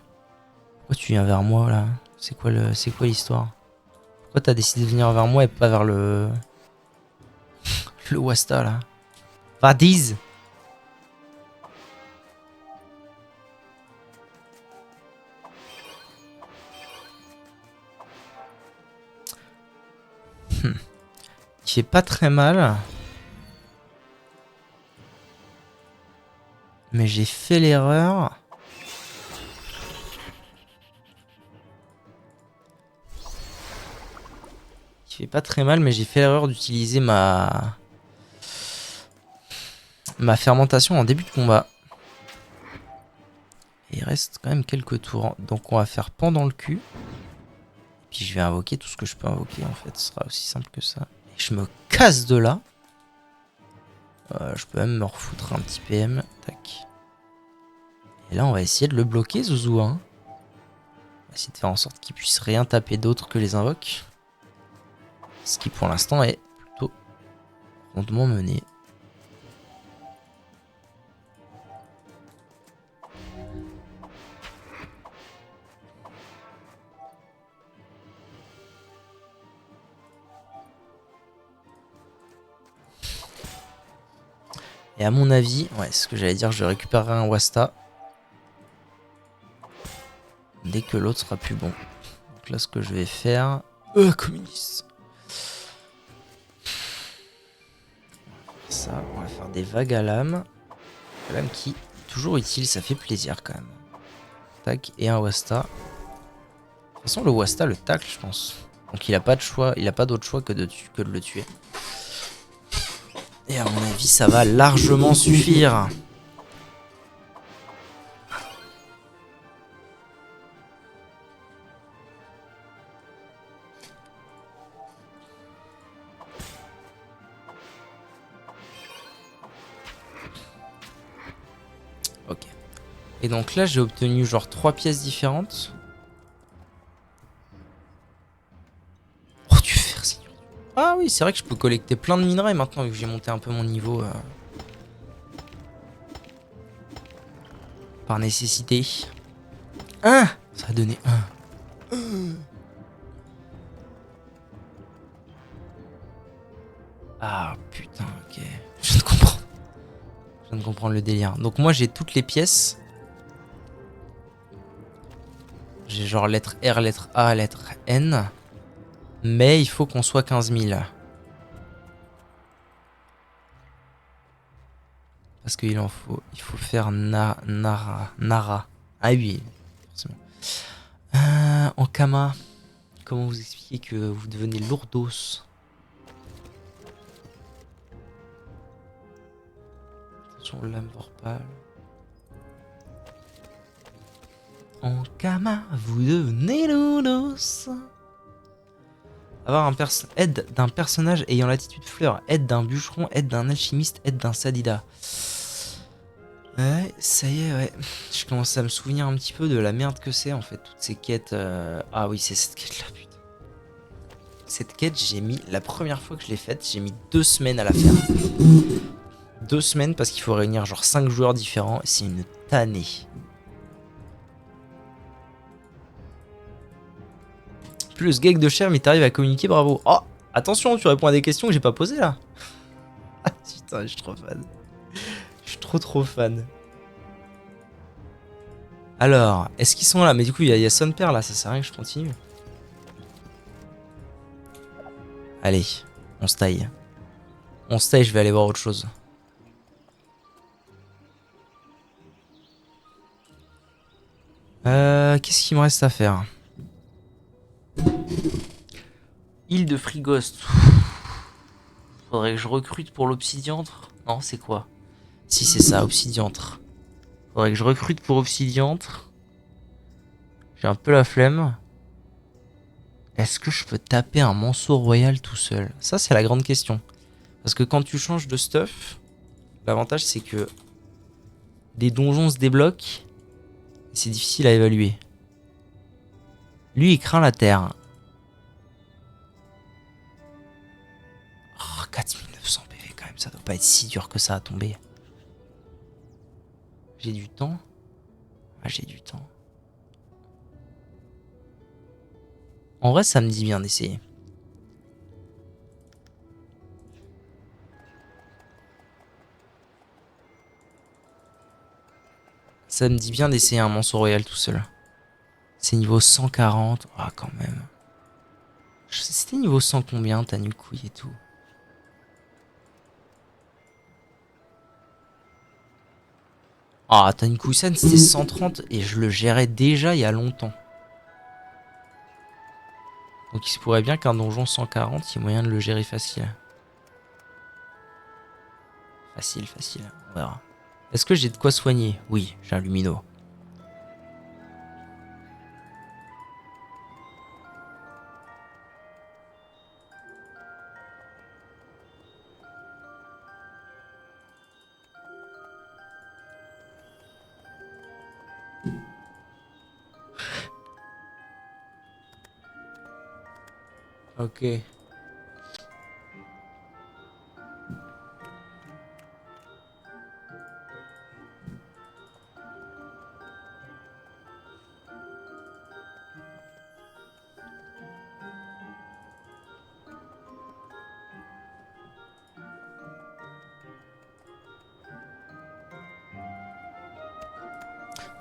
viens vers moi là? C'est quoi l'histoire? Pourquoi t'as décidé de venir vers moi et pas vers le le Wasta là? Vadiz. Il fait pas très mal. Mais j'ai fait l'erreur. Il fait pas très mal, mais j'ai fait l'erreur d'utiliser ma fermentation en début de combat. Et il reste quand même quelques tours. Donc on va faire pan dans le cul. Puis je vais invoquer tout ce que je peux invoquer en fait. Ce sera aussi simple que ça. Et je me casse de là. Je peux même me refoutre un petit PM. Tac. Et là on va essayer de le bloquer Zouzou. Hein. On va essayer de faire en sorte qu'il puisse rien taper d'autre que les invoques. Ce qui pour l'instant est plutôt rondement mené. Et à mon avis, ouais, ce que j'allais dire, je récupérerai un Wasta. Dès que l'autre sera plus bon. Donc là, ce que je vais faire... communiste. Ça, on va faire des vagues à l'âme. L'âme qui, toujours utile, ça fait plaisir quand même. Tac, et un Wasta. De toute façon, le Wasta le tacle, je pense. Donc il a pas de choix, il a pas d'autre choix que de le tuer. Et à mon avis, ça va largement suffire. Ok. Et donc là, j'ai obtenu genre 3 pièces différentes. Oh, tu fais Seigneur. Ah oui, c'est vrai que je peux collecter plein de minerais maintenant, vu que j'ai monté un peu mon niveau. Par nécessité. Ça a donné 1. Ah putain, ok. Je viens de comprendre. Je viens de comprendre le délire. Donc moi j'ai toutes les pièces. J'ai genre lettre R, lettre A, lettre N. Mais il faut qu'on soit 15 000. Parce qu'il en faut. Il faut faire Nara. Ah oui. forcément. En Kama, comment vous expliquer que vous devenez lourdos? Attention, lame vorpale. En Kama, vous devenez lourdos. Avoir aide d'un personnage ayant l'attitude fleur, aide d'un bûcheron, aide d'un alchimiste, aide d'un sadida. Ouais, ça y est, ouais. Je commence à me souvenir un petit peu de la merde que c'est en fait, toutes ces quêtes. Ah oui, c'est cette quête là, putain. Cette quête, j'ai mis, la première fois que je l'ai faite, j'ai mis 2 semaines à la faire. 2 semaines parce qu'il faut réunir genre 5 joueurs différents et c'est une tannée. Plus gag de chair, mais t'arrives à communiquer, bravo. Oh, attention, tu réponds à des questions que j'ai pas posées là. Ah putain, je suis trop fan. Je suis trop fan. Alors, est-ce qu'ils sont là? Mais du coup, il y a son père là, ça sert à rien que je continue. Allez, on se taille. On se taille, je vais aller voir autre chose. Qu'est-ce qu'il me reste à faire? Île de Frigost. Faudrait que je recrute pour l'obsidiantre. Non, c'est quoi? Si, c'est ça, obsidiantre. Faudrait que je recrute pour obsidiantre. J'ai un peu la flemme. Est-ce que je peux taper un manceau royal tout seul? Ça, c'est la grande question. Parce que quand tu changes de stuff, l'avantage, c'est que des donjons se débloquent. Et c'est difficile à évaluer. Lui, il craint la terre. Oh, 4900 PV quand même, ça doit pas être si dur que ça à tomber. J'ai du temps. Ah, j'ai du temps. En vrai, ça me dit bien d'essayer. Ça me dit bien d'essayer un manceau royal tout seul. C'est niveau 140. Ah, quand même. C'était niveau 100 combien, t'as nul couille et tout. Ah, Tanikusen c'était 130 et je le gérais déjà il y a longtemps. Donc il se pourrait bien qu'un donjon 140, il y ait moyen de le gérer facile. Facile, on verra. Est-ce que j'ai de quoi soigner? Oui, j'ai un lumino. Ok.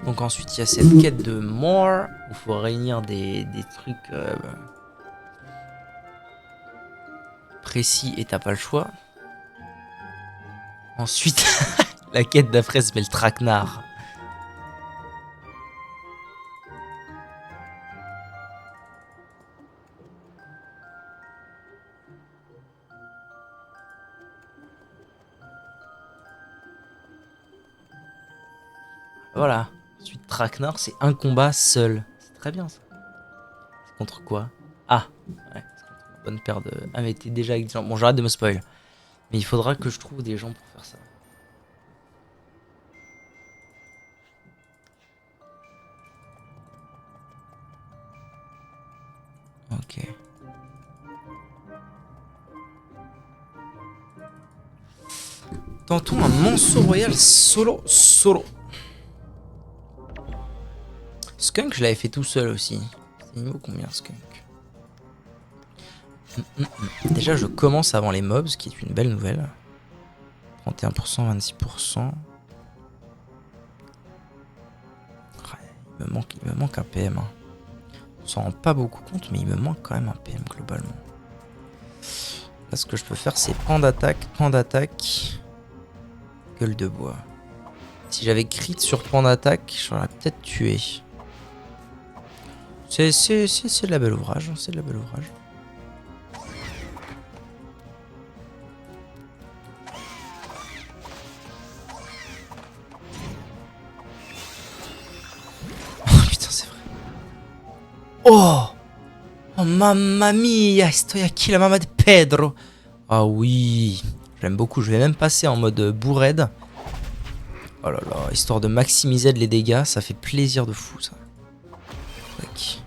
Donc ensuite il y a cette quête de more où il faut réunir des trucs précis et t'as pas le choix. Ensuite la quête d'après s'appelle Traquenard. Voilà. Ensuite Traquenard c'est un combat seul. C'est très bien ça. C'est contre quoi? Ah ouais, c'est contre une bonne paire de... Ah mais t'es déjà avec des gens. Bon j'arrête de me spoil. Mais il faudra que je trouve des gens pour faire ça. Ok. Tentons un manceau royal solo. Skunk, je l'avais fait tout seul aussi. C'est niveau combien, Skunk? Déjà, je commence avant les mobs, ce qui est une belle nouvelle. 31%, 26%. Il me manque un PM. Hein. On s'en rend pas beaucoup compte, mais il me manque quand même un PM globalement. Là, ce que je peux faire, c'est pan d'attaque, gueule de bois. Si j'avais crit sur pan d'attaque, j'aurais peut-être tué. C'est de la belle ouvrage, c'est de la belle ouvrage. Oh putain, c'est vrai. Oh! Oh mamma mia, estoy aquí la mamma de Pedro. Ah oui, j'aime beaucoup, je vais même passer en mode bourraide. Oh là là, histoire de maximiser les dégâts, ça fait plaisir de fou ça. Tac.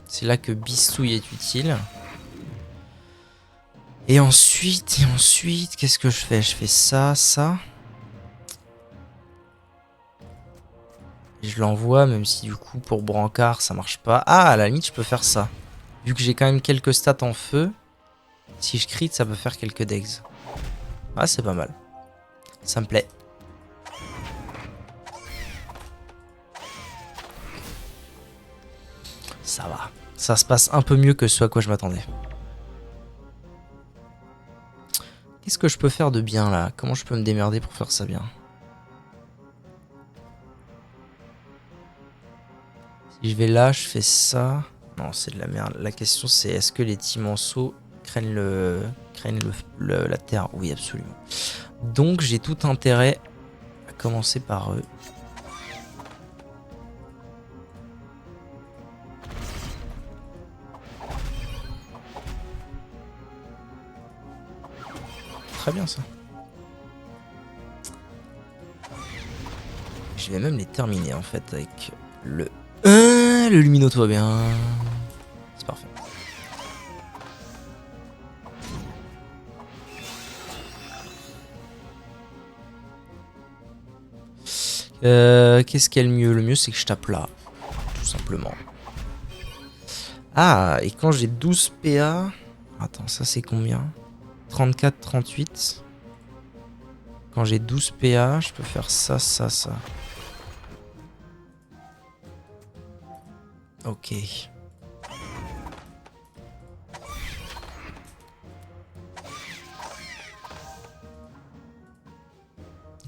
C'est là que Bistouille est utile. Et ensuite, qu'est-ce que je fais? Je fais ça, ça. Et je l'envoie, même si du coup, pour Brancard, ça marche pas. Ah, à la limite, je peux faire ça. Vu que j'ai quand même quelques stats en feu, si je crit, ça peut faire quelques degs. Ah, c'est pas mal. Ça me plaît. Ça va. Ça se passe un peu mieux que ce à quoi je m'attendais. Qu'est-ce que je peux faire de bien là? Comment je peux me démerder pour faire ça bien? Si je vais là, je fais ça. Non, c'est de la merde. La question c'est est-ce que les Timanceaux craignent la terre? Oui, absolument. Donc j'ai tout intérêt à commencer par eux. Très bien ça. Je vais même les terminer en fait avec le lumino, tout va bien. C'est parfait. Qu'est-ce qu'il y a le mieux? Le mieux c'est que je tape là. Tout simplement. Ah, et quand j'ai 12 PA... Attends, ça c'est combien? 34, 38. Quand j'ai 12 PA, je peux faire ça, ça, ça. Ok.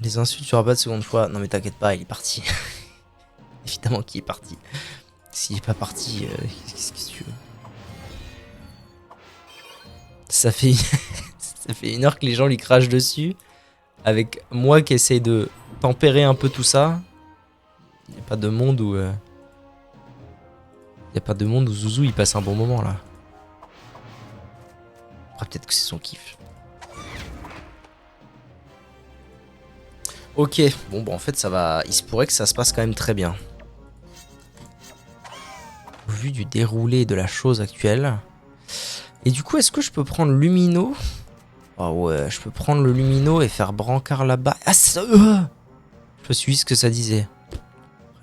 Les insultes, tu auras pas de seconde fois. Non mais t'inquiète pas, il est parti. Évidemment qu'il est parti. S'il est pas parti, qu'est-ce que tu veux? Ça fait... Ça fait 1 heure que les gens lui crachent dessus. Avec moi qui essaye de tempérer un peu tout ça. Il n'y a pas de monde où... Il n'y a pas de monde où Zouzou il passe un bon moment là. Après peut-être que c'est son kiff. Ok, bon bah en fait ça va... Il se pourrait que ça se passe quand même très bien. Au vu du déroulé de la chose actuelle. Et du coup est-ce que je peux prendre Lumino? Ah ouais, je peux prendre le Lumino et faire Brancard là-bas. Ah ça... Je me suis dit ce que ça disait.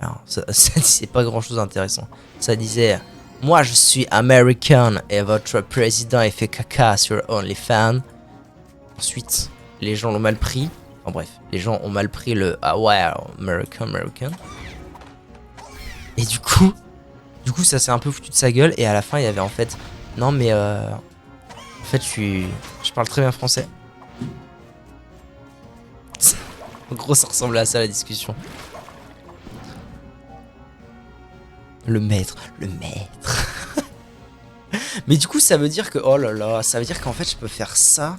Alors, ça disait pas grand-chose d'intéressant. Ça disait... Moi je suis American et votre président est fait caca sur OnlyFans. Ensuite, les gens l'ont mal pris. En bref, les gens ont mal pris le... Ah ouais, American. Et du coup ça s'est un peu foutu de sa gueule. Et à la fin, il y avait en fait... Non mais... En fait, je parle très bien français. En gros, ça ressemblait à ça la discussion. Le maître. Mais du coup, ça veut dire que... Oh là là, ça veut dire qu'en fait, je peux faire ça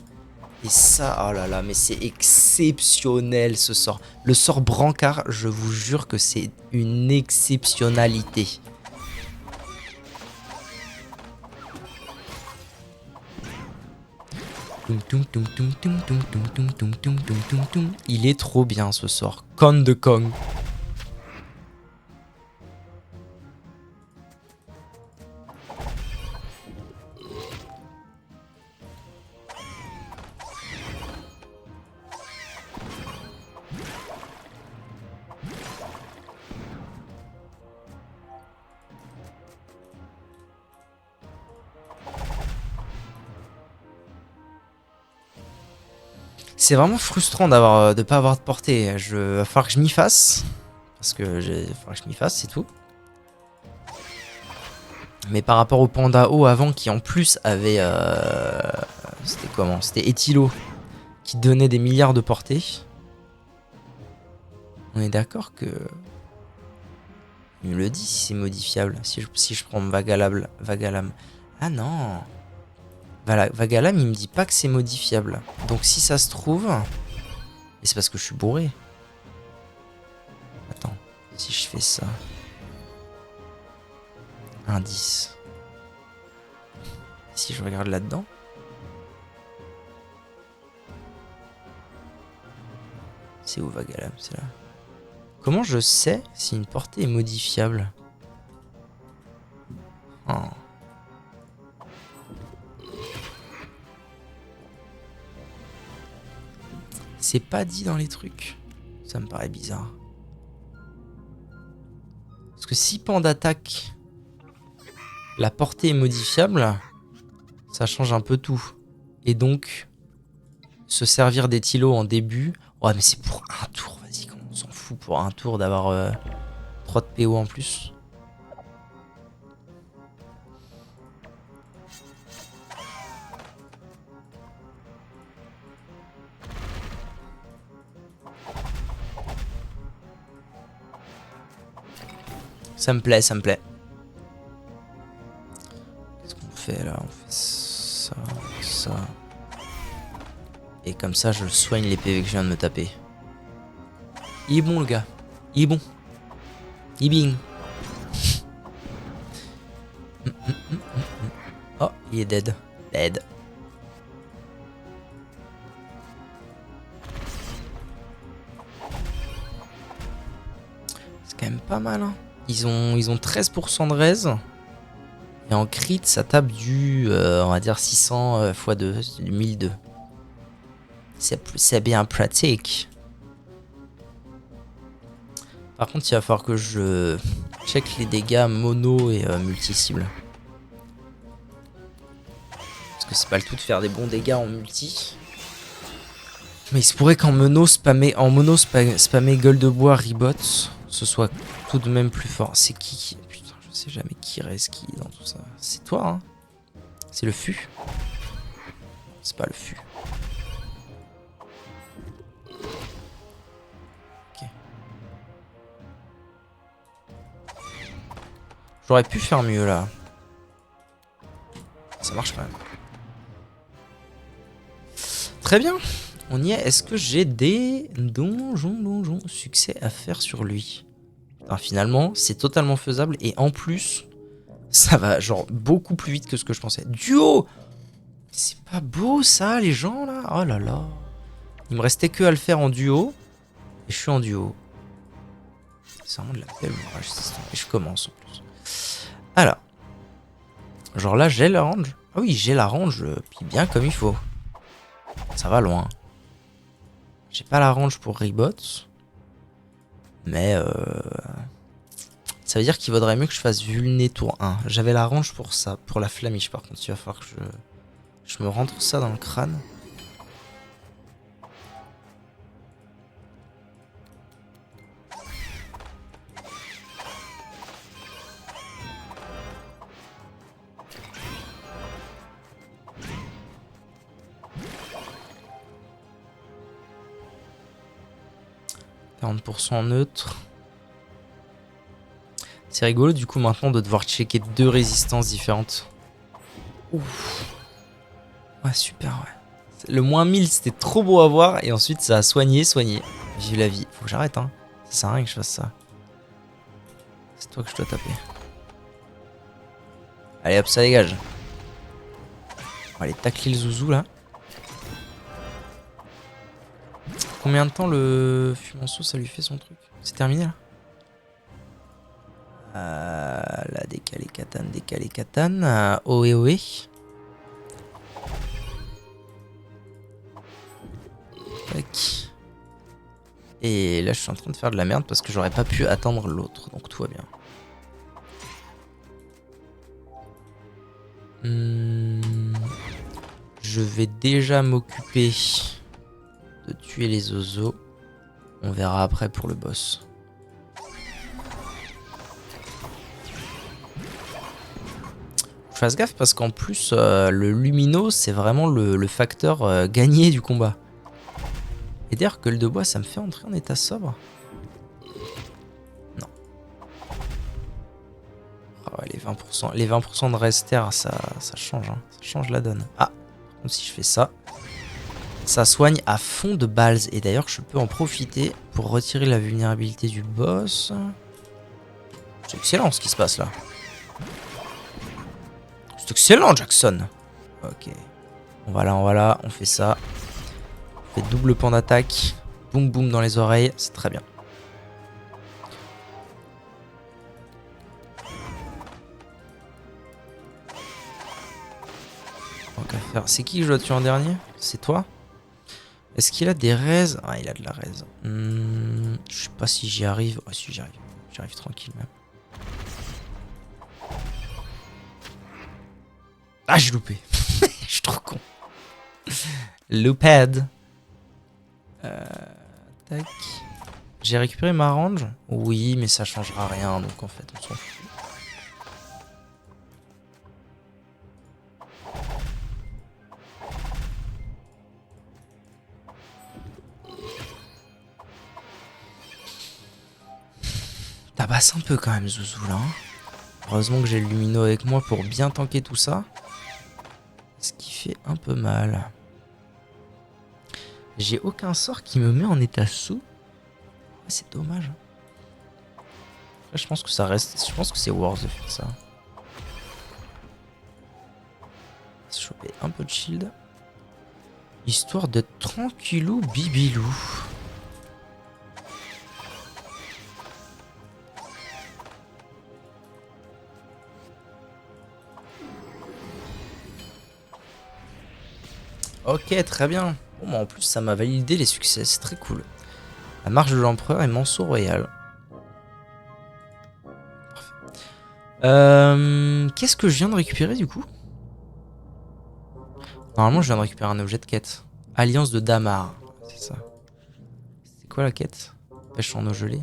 et ça. Oh là là, mais c'est exceptionnel ce sort. Le sort Brancard, je vous jure que c'est une exceptionnalité. Il est trop bien ce sort. Con de Kong. C'est vraiment frustrant de pas avoir de portée. Va falloir que je m'y fasse. Parce que faudrait que je m'y fasse, c'est tout. Mais par rapport au Panda O avant, qui en plus avait... c'était comment? C'était Ethylo, qui donnait des milliards de portée. On est d'accord que... Il me le dit si c'est modifiable. Si je prends Vagalam. Ah non. Vagalam, il me dit pas que c'est modifiable. Donc si ça se trouve... Et c'est parce que je suis bourré. Attends. Si je fais ça... Indice. Si je regarde là-dedans... C'est où Vagalam? C'est là. Comment je sais si une portée est modifiable? Oh. C'est pas dit dans les trucs. Ça me paraît bizarre. Parce que si Panda attaque, la portée est modifiable, ça change un peu tout. Et donc, se servir des Tylos en début... Ouais, mais c'est pour un tour, vas-y, on s'en fout pour un tour d'avoir 3 de PO en plus. Ça me plaît, ça me plaît. Qu'est-ce qu'on fait là? On fait ça, ça. Et comme ça, je soigne les PV que je viens de me taper. Il est bon le gars. Il est bon. Il bing. Oh, il est dead. Dead. C'est quand même pas mal, hein. Ils ont 13% de raise. Et en crit, ça tape du, on va dire 600 x 2, du 1002. C'est bien pratique. Par contre, il va falloir que je check les dégâts mono et multi-cible. Parce que c'est pas le tout de faire des bons dégâts en multi. Mais il se pourrait qu'en mono spammer gueule de bois ribot, ce soit tout de même plus fort. C'est qui? Putain, je sais jamais qui reste qui dans tout ça. C'est toi, hein? C'est le fût? C'est pas le fût. Ok. J'aurais pu faire mieux là. Ça marche quand même. Très bien. On y est. Est-ce que j'ai des donjons succès à faire sur lui? Enfin, finalement, c'est totalement faisable. Et en plus, ça va genre beaucoup plus vite que ce que je pensais. Duo! C'est pas beau ça, les gens là? Oh là là. Il me restait que à le faire en duo. Et je suis en duo. C'est vraiment de la belle ouvrage. Et je commence en plus. Alors. Genre là, j'ai la range. Ah oui, j'ai la range. Puis bien comme il faut. Ça va loin. J'ai pas la range pour Ribot. Mais ça veut dire qu'il vaudrait mieux que je fasse Vulné tour 1. J'avais la range pour ça. Pour la flamiche par contre. Il va falloir que je me rentre ça dans le crâne. %, neutre. C'est rigolo du coup maintenant de devoir checker 2 résistances différentes. Ouf. Ouais, super, ouais. Le moins 1000 c'était trop beau à voir et ensuite ça a soigné. Vive la vie. Faut que j'arrête, hein. Ça sert à rien que je fasse ça. C'est toi que je dois taper. Allez hop, ça dégage. On va aller tacler le zouzou là. Combien de temps le fumanceau ça lui fait son truc? C'est terminé là? Là, décalé katane. Ohé ohé. Tac. Et là, je suis en train de faire de la merde parce que j'aurais pas pu attendre l'autre. Donc tout va bien. Je vais déjà m'occuper de tuer les oiseaux. On verra après pour le boss. Je fasse gaffe parce qu'en plus, le lumino, c'est vraiment le facteur gagné du combat. Et d'ailleurs, gueule de bois, ça me fait entrer en état sobre? Non. Oh, ouais, les 20% de rester, ça change, hein. Ça change la donne. Ah, donc si je fais ça, ça soigne à fond de balles. Et d'ailleurs, je peux en profiter pour retirer la vulnérabilité du boss. C'est excellent ce qui se passe là. C'est excellent, Jackson. Ok. On va là, on fait ça. On fait double pan d'attaque. Boum boum dans les oreilles, c'est très bien. Donc à faire. C'est qui que je dois tuer en dernier? C'est toi? Est-ce qu'il a des raises? Ah, il a de la raise. Je sais pas si j'y arrive. Oh, si j'y arrive. J'y arrive tranquille même. Ah, j'ai loupé. Je suis trop con. Loupad. Tac. J'ai récupéré ma range? Oui, mais ça changera rien, donc en fait, on s'en fout. Tabasse un peu quand même, Zouzou, là. Hein. Heureusement que j'ai le lumino avec moi pour bien tanker tout ça. Ce qui fait un peu mal. J'ai aucun sort qui me met en état sous. C'est dommage. Après, je pense que ça reste. Je pense que c'est worth de faire ça. Se choper un peu de shield. Histoire de tranquillou bibilou. Ok, très bien. Bon, bah, en plus, ça m'a validé les succès. C'est très cool. La marche de l'empereur et Manceau royal. Qu'est-ce que je viens de récupérer du coup? Normalement, je viens de récupérer un objet de quête. Alliance de Damar. C'est ça. C'est quoi la quête? Pêche en eau gelée.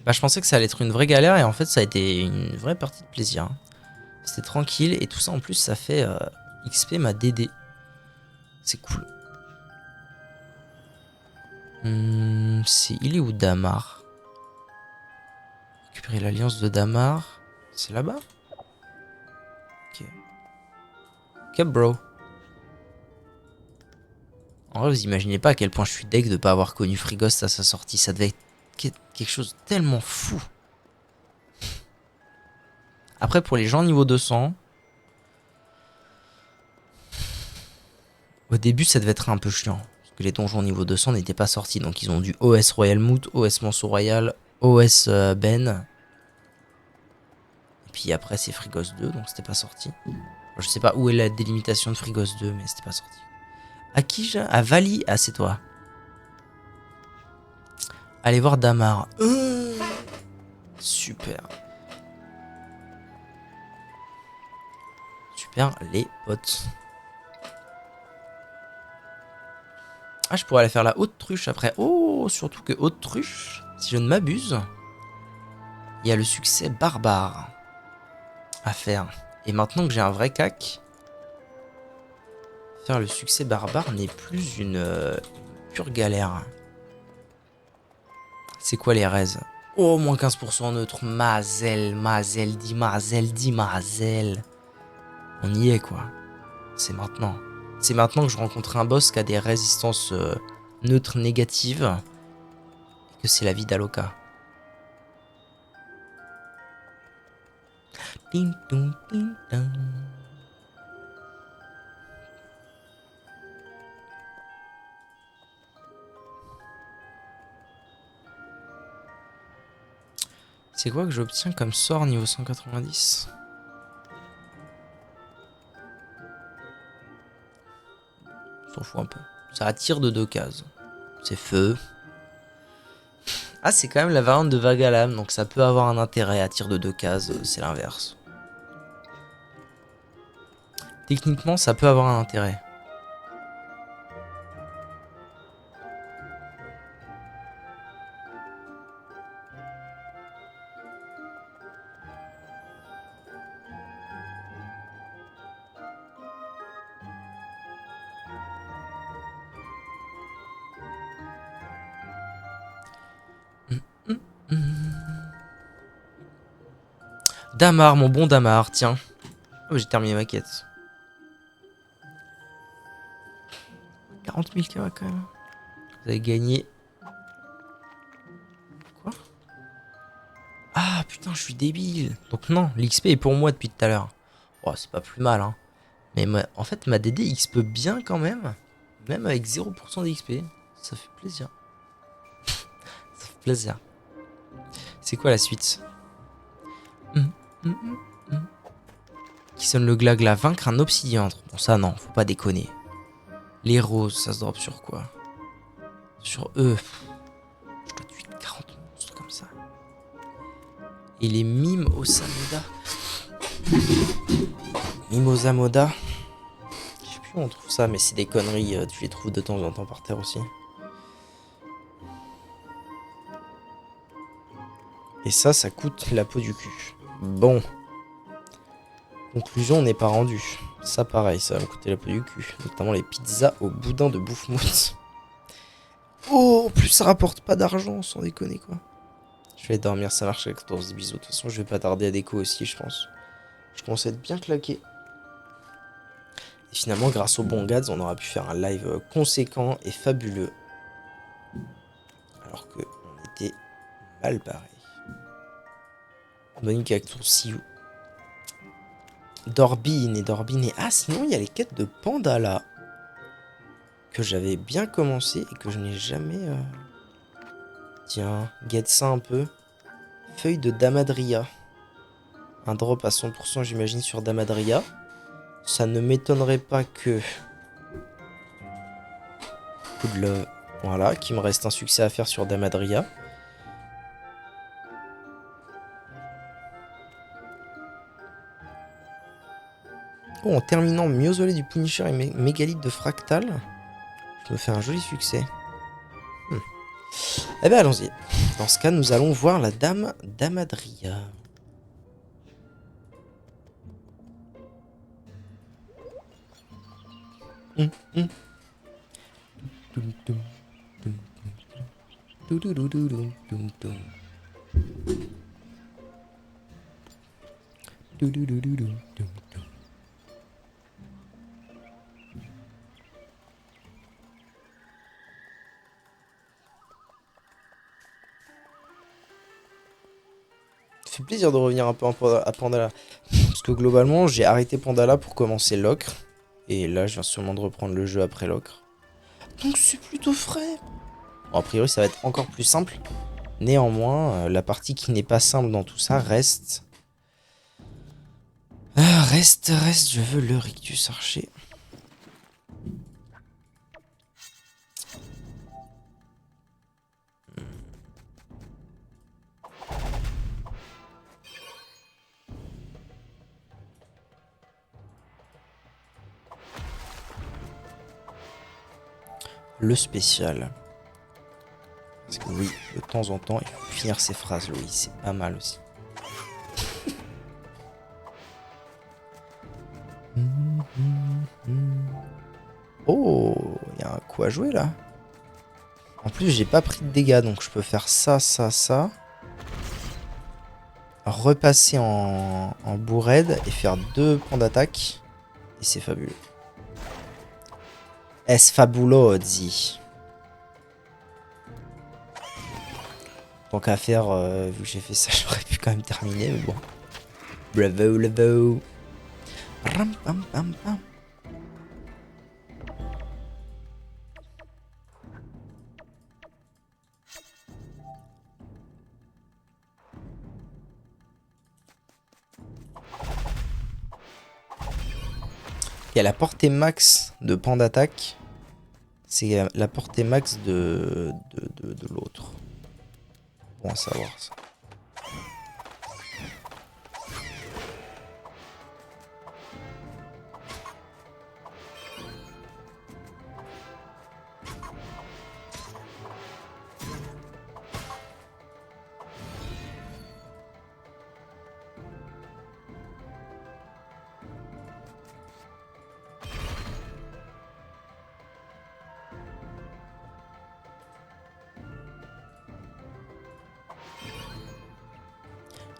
Bah, je pensais que ça allait être une vraie galère et en fait, ça a été une vraie partie de plaisir. Hein. C'était tranquille et tout ça en plus, ça fait XP ma DD. C'est cool. Il est où Damar? Récupérer l'alliance de Damar. C'est là-bas? Ok. Ok, bro. En vrai, vous imaginez pas à quel point je suis deg de pas avoir connu Frigost à sa sortie. Ça devait être quelque chose de tellement fou. Après, pour les gens niveau 200, au début, ça devait être un peu chiant. Parce que les donjons niveau 200 n'étaient pas sortis. Donc, ils ont dû OS Royal Moot, OS Manceau Royal, OS Ben. Et puis après, c'est Frigos 2, donc c'était pas sorti. Je sais pas où est la délimitation de Frigos 2, mais c'était pas sorti. À qui j'ai? À Vali? Ah, c'est toi. Allez voir Damar. Super. Super, les potes. Ah, je pourrais aller faire la haute truche après. Oh, surtout que haute truche, si je ne m'abuse, il y a le succès barbare à faire. Et maintenant que j'ai un vrai cac, faire le succès barbare n'est plus une pure galère. C'est quoi les raises? Oh, moins 15% neutre. Mazel, mazel, dit mazel, dit mazel. On y est, quoi. C'est maintenant. C'est maintenant que je rencontre un boss qui a des résistances neutres négatives. Et que c'est la vie d'Aloka. Ding, dong, ding, dong. C'est quoi que j'obtiens comme sort niveau 190? S'en fout un peu. Ça attire de 2 cases. C'est feu. Ah, c'est quand même la variante de Vagalam, donc ça peut avoir un intérêt. Attire de 2 cases, c'est l'inverse. Techniquement, ça peut avoir un intérêt. Damar, mon bon Damar, tiens. Oh, j'ai terminé ma quête. 40 000 KO quand même. Vous avez gagné. Quoi? Ah putain, je suis débile. Donc non, l'XP est pour moi depuis tout à l'heure. Oh, c'est pas plus mal, hein. Mais en fait, ma DD XP bien quand même. Même avec 0% d'XP. Ça fait plaisir. Ça fait plaisir. C'est quoi la suite? Hum, hum, hum, hum. Qui sonne le glagla. Vaincre un obsidiantre. Bon, ça non, faut pas déconner. Les roses, ça se drop sur quoi? Sur eux. Je dois tuer 40 monstres comme ça. Et les mimes Osamoda. Mimosa Moda. Je sais plus où on trouve ça, mais c'est des conneries. Tu les trouves de temps en temps par terre aussi. Et ça coûte la peau du cul. Bon. Conclusion, on n'est pas rendu. Ça, pareil, ça va me coûter la peau du cul. Notamment les pizzas au boudin de bouffe-moute. Oh, en plus ça rapporte pas d'argent, sans déconner quoi. Je vais dormir, ça marche avec 14 bisous. De toute façon, je vais pas tarder à déco aussi, je pense. Je commence à être bien claqué. Et finalement, grâce aux bons gads, on aura pu faire un live conséquent et fabuleux. Alors que on était mal barré. Monique avec ton Siou. Dorbine et... Ah, sinon, il y a les quêtes de Pandala. Que j'avais bien commencé et que je n'ai jamais... Tiens, guette ça un peu. Feuille de Damadria. Un drop à 100% j'imagine sur Damadria. Ça ne m'étonnerait pas que... Coup de love. Voilà, qu'il me reste un succès à faire sur Damadria. Oh, en terminant Mausolée du Punisher et Mégalithe de Fractal, je me fais un joli succès. Eh ben allons-y. Dans ce cas, nous allons voir la dame Damadria. Ça fait plaisir de revenir un peu à Pandala. Parce que globalement, j'ai arrêté Pandala pour commencer l'ocre. Et là, je viens sûrement de reprendre le jeu après l'ocre. Donc c'est plutôt frais. Bon, a priori, ça va être encore plus simple. Néanmoins, la partie qui n'est pas simple dans tout ça reste... reste, je veux le Rictus Archer. Le spécial. Parce que oui, de temps en temps, il faut finir ses phrases, Louis. C'est pas mal aussi. Oh, il y a un coup à jouer là. En plus, j'ai pas pris de dégâts, donc je peux faire ça, ça, ça. Repasser en bourraide et faire 2 points d'attaque. Et c'est fabuleux. Es fabulosi. Tant qu'à faire, vu que j'ai fait ça, j'aurais pu quand même terminer, mais bon. Bravo, bravo. Ram, pam, pam, pam. Il y a la portée max de pan d'attaque. C'est la portée max de l'autre. Bon à savoir ça.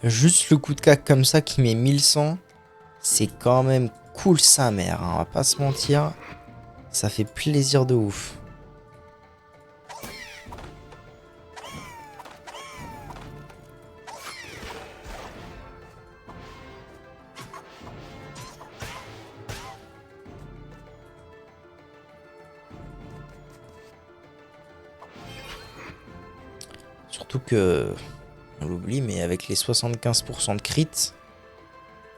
Juste le coup de cac comme ça qui met 1100, c'est quand même cool sa mère, hein, on va pas se mentir. Ça fait plaisir de ouf. Surtout que, on l'oublie, mais avec les 75% de crit,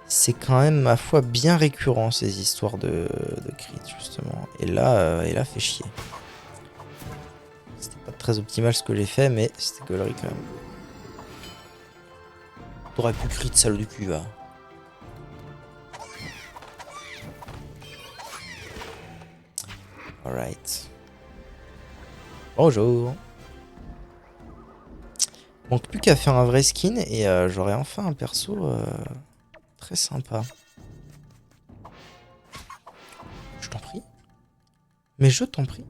c'est quand même, ma foi, bien récurrent ces histoires de crit, justement. Et là, fait chier. C'était pas très optimal ce que j'ai fait, mais c'était gaulerie quand même. T'aurais pu crit, salaud du cul, va. Alright. Bonjour. Manque plus qu'à faire un vrai skin et j'aurai enfin un perso très sympa. Je t'en prie. Mais je t'en prie.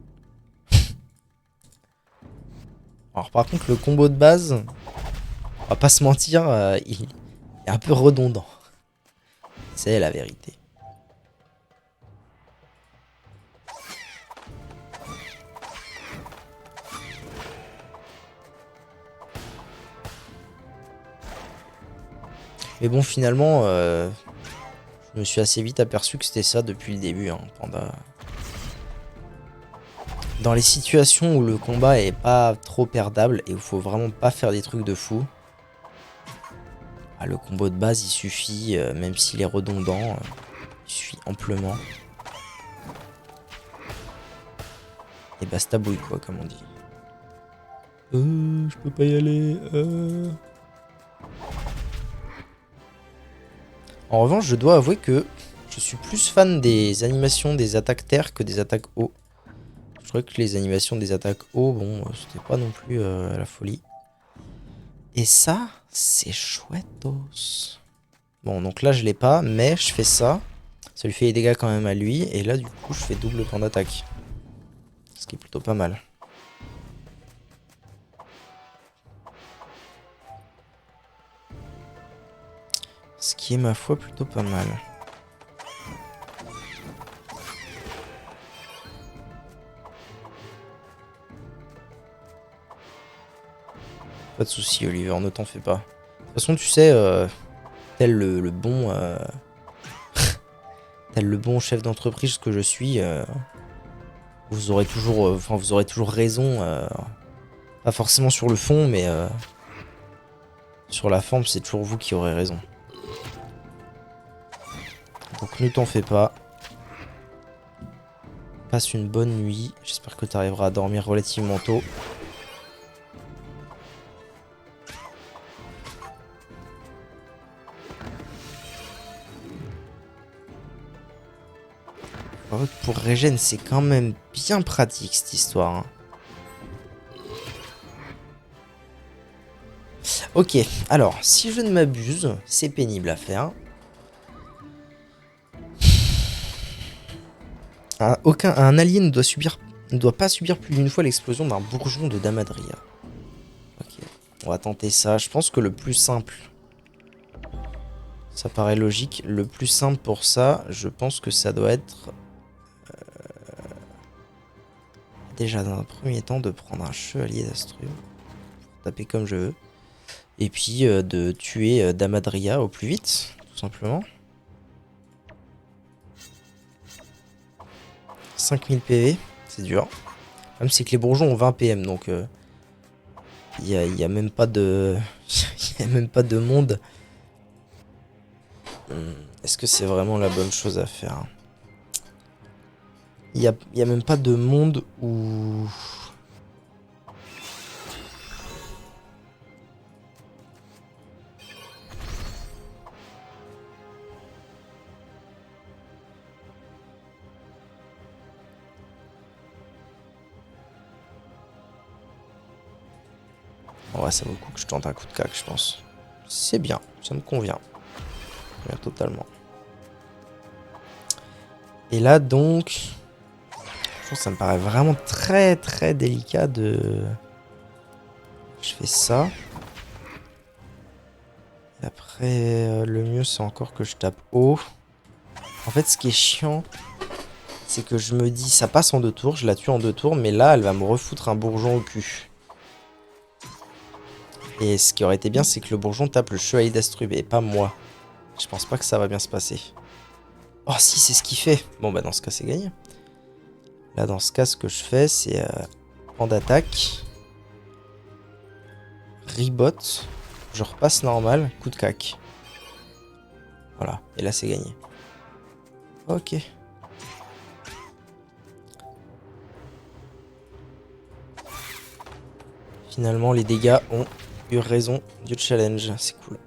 Alors par contre le combo de base, on va pas se mentir, il est un peu redondant. C'est la vérité. Mais bon finalement, je me suis assez vite aperçu que c'était ça depuis le début, hein, Panda. Dans les situations où le combat est pas trop perdable et où il faut vraiment pas faire des trucs de fou, le combo de base il suffit, même s'il est redondant, il suffit amplement. Et basta bouille quoi, comme on dit. Je peux pas y aller. En revanche, je dois avouer que je suis plus fan des animations des attaques terre que des attaques eau. Je trouvais que les animations des attaques eau, bon, c'était pas non plus la folie. Et ça, c'est chouettos. Bon, donc là, je l'ai pas, mais je fais ça. Ça lui fait des dégâts quand même à lui. Et là, du coup, je fais double point d'attaque. Ce qui est plutôt pas mal. Ce qui est, ma foi, plutôt pas mal. Pas de soucis, Oliver, ne t'en fais pas. De toute façon, tu sais, tel le bon... tel le bon chef d'entreprise que je suis, vous aurez toujours, vous aurez toujours raison. Pas forcément sur le fond, mais sur la forme, c'est toujours vous qui aurez raison. Donc ne t'en fais pas. Passe une bonne nuit. J'espère que tu arriveras à dormir relativement tôt. Pour régène, c'est quand même bien pratique cette histoire. Hein. Ok, alors, si je ne m'abuse, c'est pénible à faire. Un allié ne doit pas subir plus d'une fois l'explosion d'un bourgeon de Damadria. Ok, on va tenter ça. Je pense que le plus simple, ça paraît logique, le plus simple pour ça, je pense que ça doit être... déjà dans un premier temps de prendre un chevalier d'Astrume, pour taper comme je veux. Et puis de tuer Damadria au plus vite, tout simplement. 5000 PV, c'est dur. Même c'est que les bourgeons ont 20 PM, donc il y a même pas de... il y a même pas de monde. Est-ce que c'est vraiment la bonne chose à faire? Il y a même pas de monde où... Ouais, ça vaut le coup que je tente un coup de cac, je pense. C'est bien, ça me convient. Bien, totalement. Et là, donc... Je pense que ça me paraît vraiment très très délicat de... Je fais ça. Après, le mieux, c'est encore que je tape haut. En fait, ce qui est chiant, c'est que je me dis, ça passe en 2 tours, je la tue en 2 tours, mais là, elle va me refoutre un bourgeon au cul. Et ce qui aurait été bien, c'est que le bourgeon tape le chevalier d'Astrub et pas moi. Je pense pas que ça va bien se passer. Oh si, c'est ce qu'il fait. Bon bah dans ce cas, c'est gagné. Là, dans ce cas, ce que je fais, c'est point d'attaque. Ribot. Je repasse normal, coup de cac. Voilà, et là c'est gagné. Ok. Finalement, les dégâts ont eu raison du challenge. C'est cool.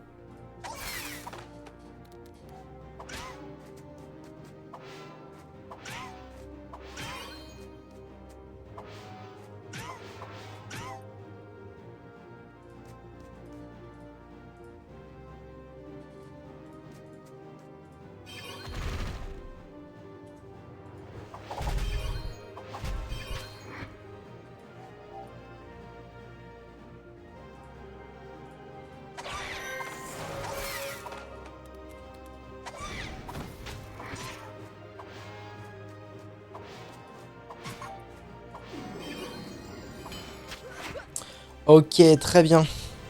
Ok, très bien.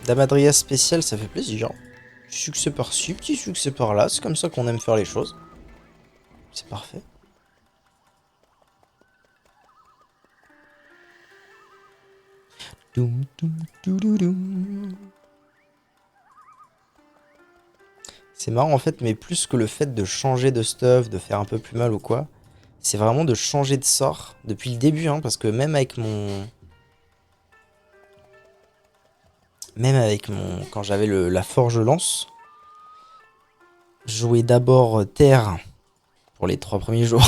Damadria spécial, ça fait plaisir. Succès par-ci, petit succès par-là. C'est comme ça qu'on aime faire les choses. C'est parfait. C'est marrant en fait, mais plus que le fait de changer de stuff, de faire un peu plus mal ou quoi, c'est vraiment de changer de sort depuis le début, hein, parce que même avec mon... Quand j'avais la forge lance, je jouais d'abord terre pour les 3 premiers jours,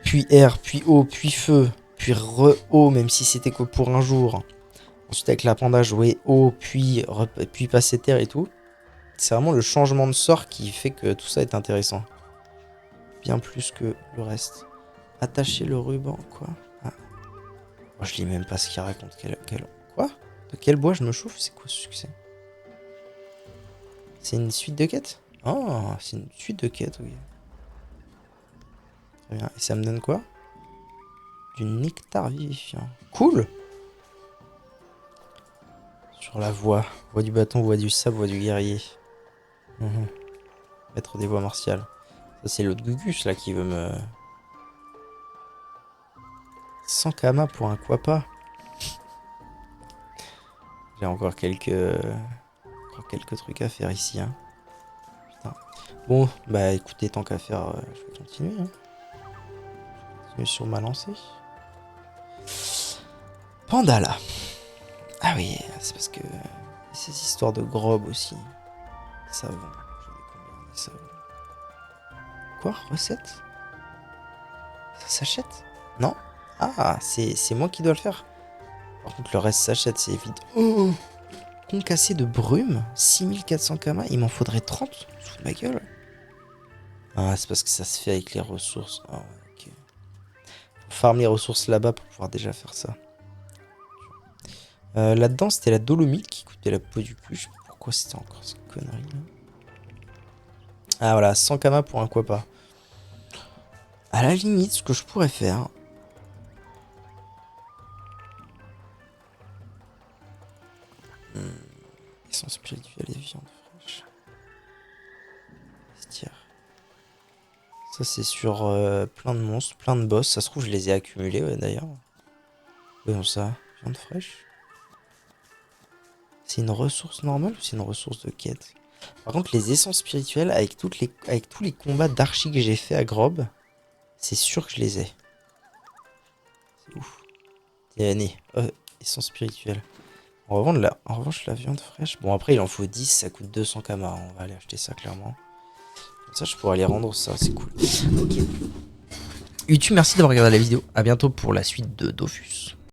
puis air, puis eau, puis feu, puis re-eau, même si c'était que pour un jour. Ensuite avec la panda, jouer eau, puis passer terre et tout. C'est vraiment le changement de sort qui fait que tout ça est intéressant. Bien plus que le reste. Attacher le ruban, quoi. Ah. Oh, je lis même pas ce qu'il raconte. Quoi? De quel bois je me chauffe? C'est quoi ce succès? C'est une suite de quêtes? Oh, c'est une suite de quêtes, oui. Très bien. Et ça me donne quoi? Du nectar vivifiant. Cool! Sur la voie. Voie du bâton, voie du sable, voie du guerrier. Maître des voies martiales. Ça, c'est l'autre Gugus, là, qui veut me... 100 kama pour un quappa. J'ai encore quelques trucs à faire ici, hein. Putain. Bon, bah écoutez, tant qu'à faire, je vais continuer, hein. Continuer sur ma lancée. Panda, là. Ah oui, c'est parce que... ces histoires de grob aussi. Savon. J'en ai combien des savons? Quoi? Recette? Ça s'achète? Non? Ah, c'est moi qui dois le faire. Par contre, le reste s'achète, c'est évident. Oh! Concassé de brume, 6400 kama, il m'en faudrait 30. Sous ma gueule. Ah, c'est parce que ça se fait avec les ressources. Ah, ok. Faut farm les ressources là-bas pour pouvoir déjà faire ça. Là-dedans, c'était la dolomite qui coûtait la peau du cul. Je sais pas pourquoi c'était encore cette connerie là. Ah voilà, 100 kama pour un quappa. À la limite, ce que je pourrais faire... Essence spirituelle et viande fraîche. Vestiaire. Ça c'est sur plein de monstres, plein de boss. Ça se trouve je les ai accumulés ouais, d'ailleurs. Voyons ça. Viande fraîche. C'est une ressource normale ou c'est une ressource de quête? Par contre les essences spirituelles avec tous les combats d'archi que j'ai fait à Grob, c'est sûr que je les ai. C'est ouf. TNI. Essence spirituelle. En revanche, la viande fraîche. Bon, après, il en faut 10, ça coûte 200 kama. On va aller acheter ça, clairement. Comme ça, je pourrais aller rendre ça, c'est cool. Ok. YouTube, merci d'avoir regardé la vidéo. A bientôt pour la suite de Dofus.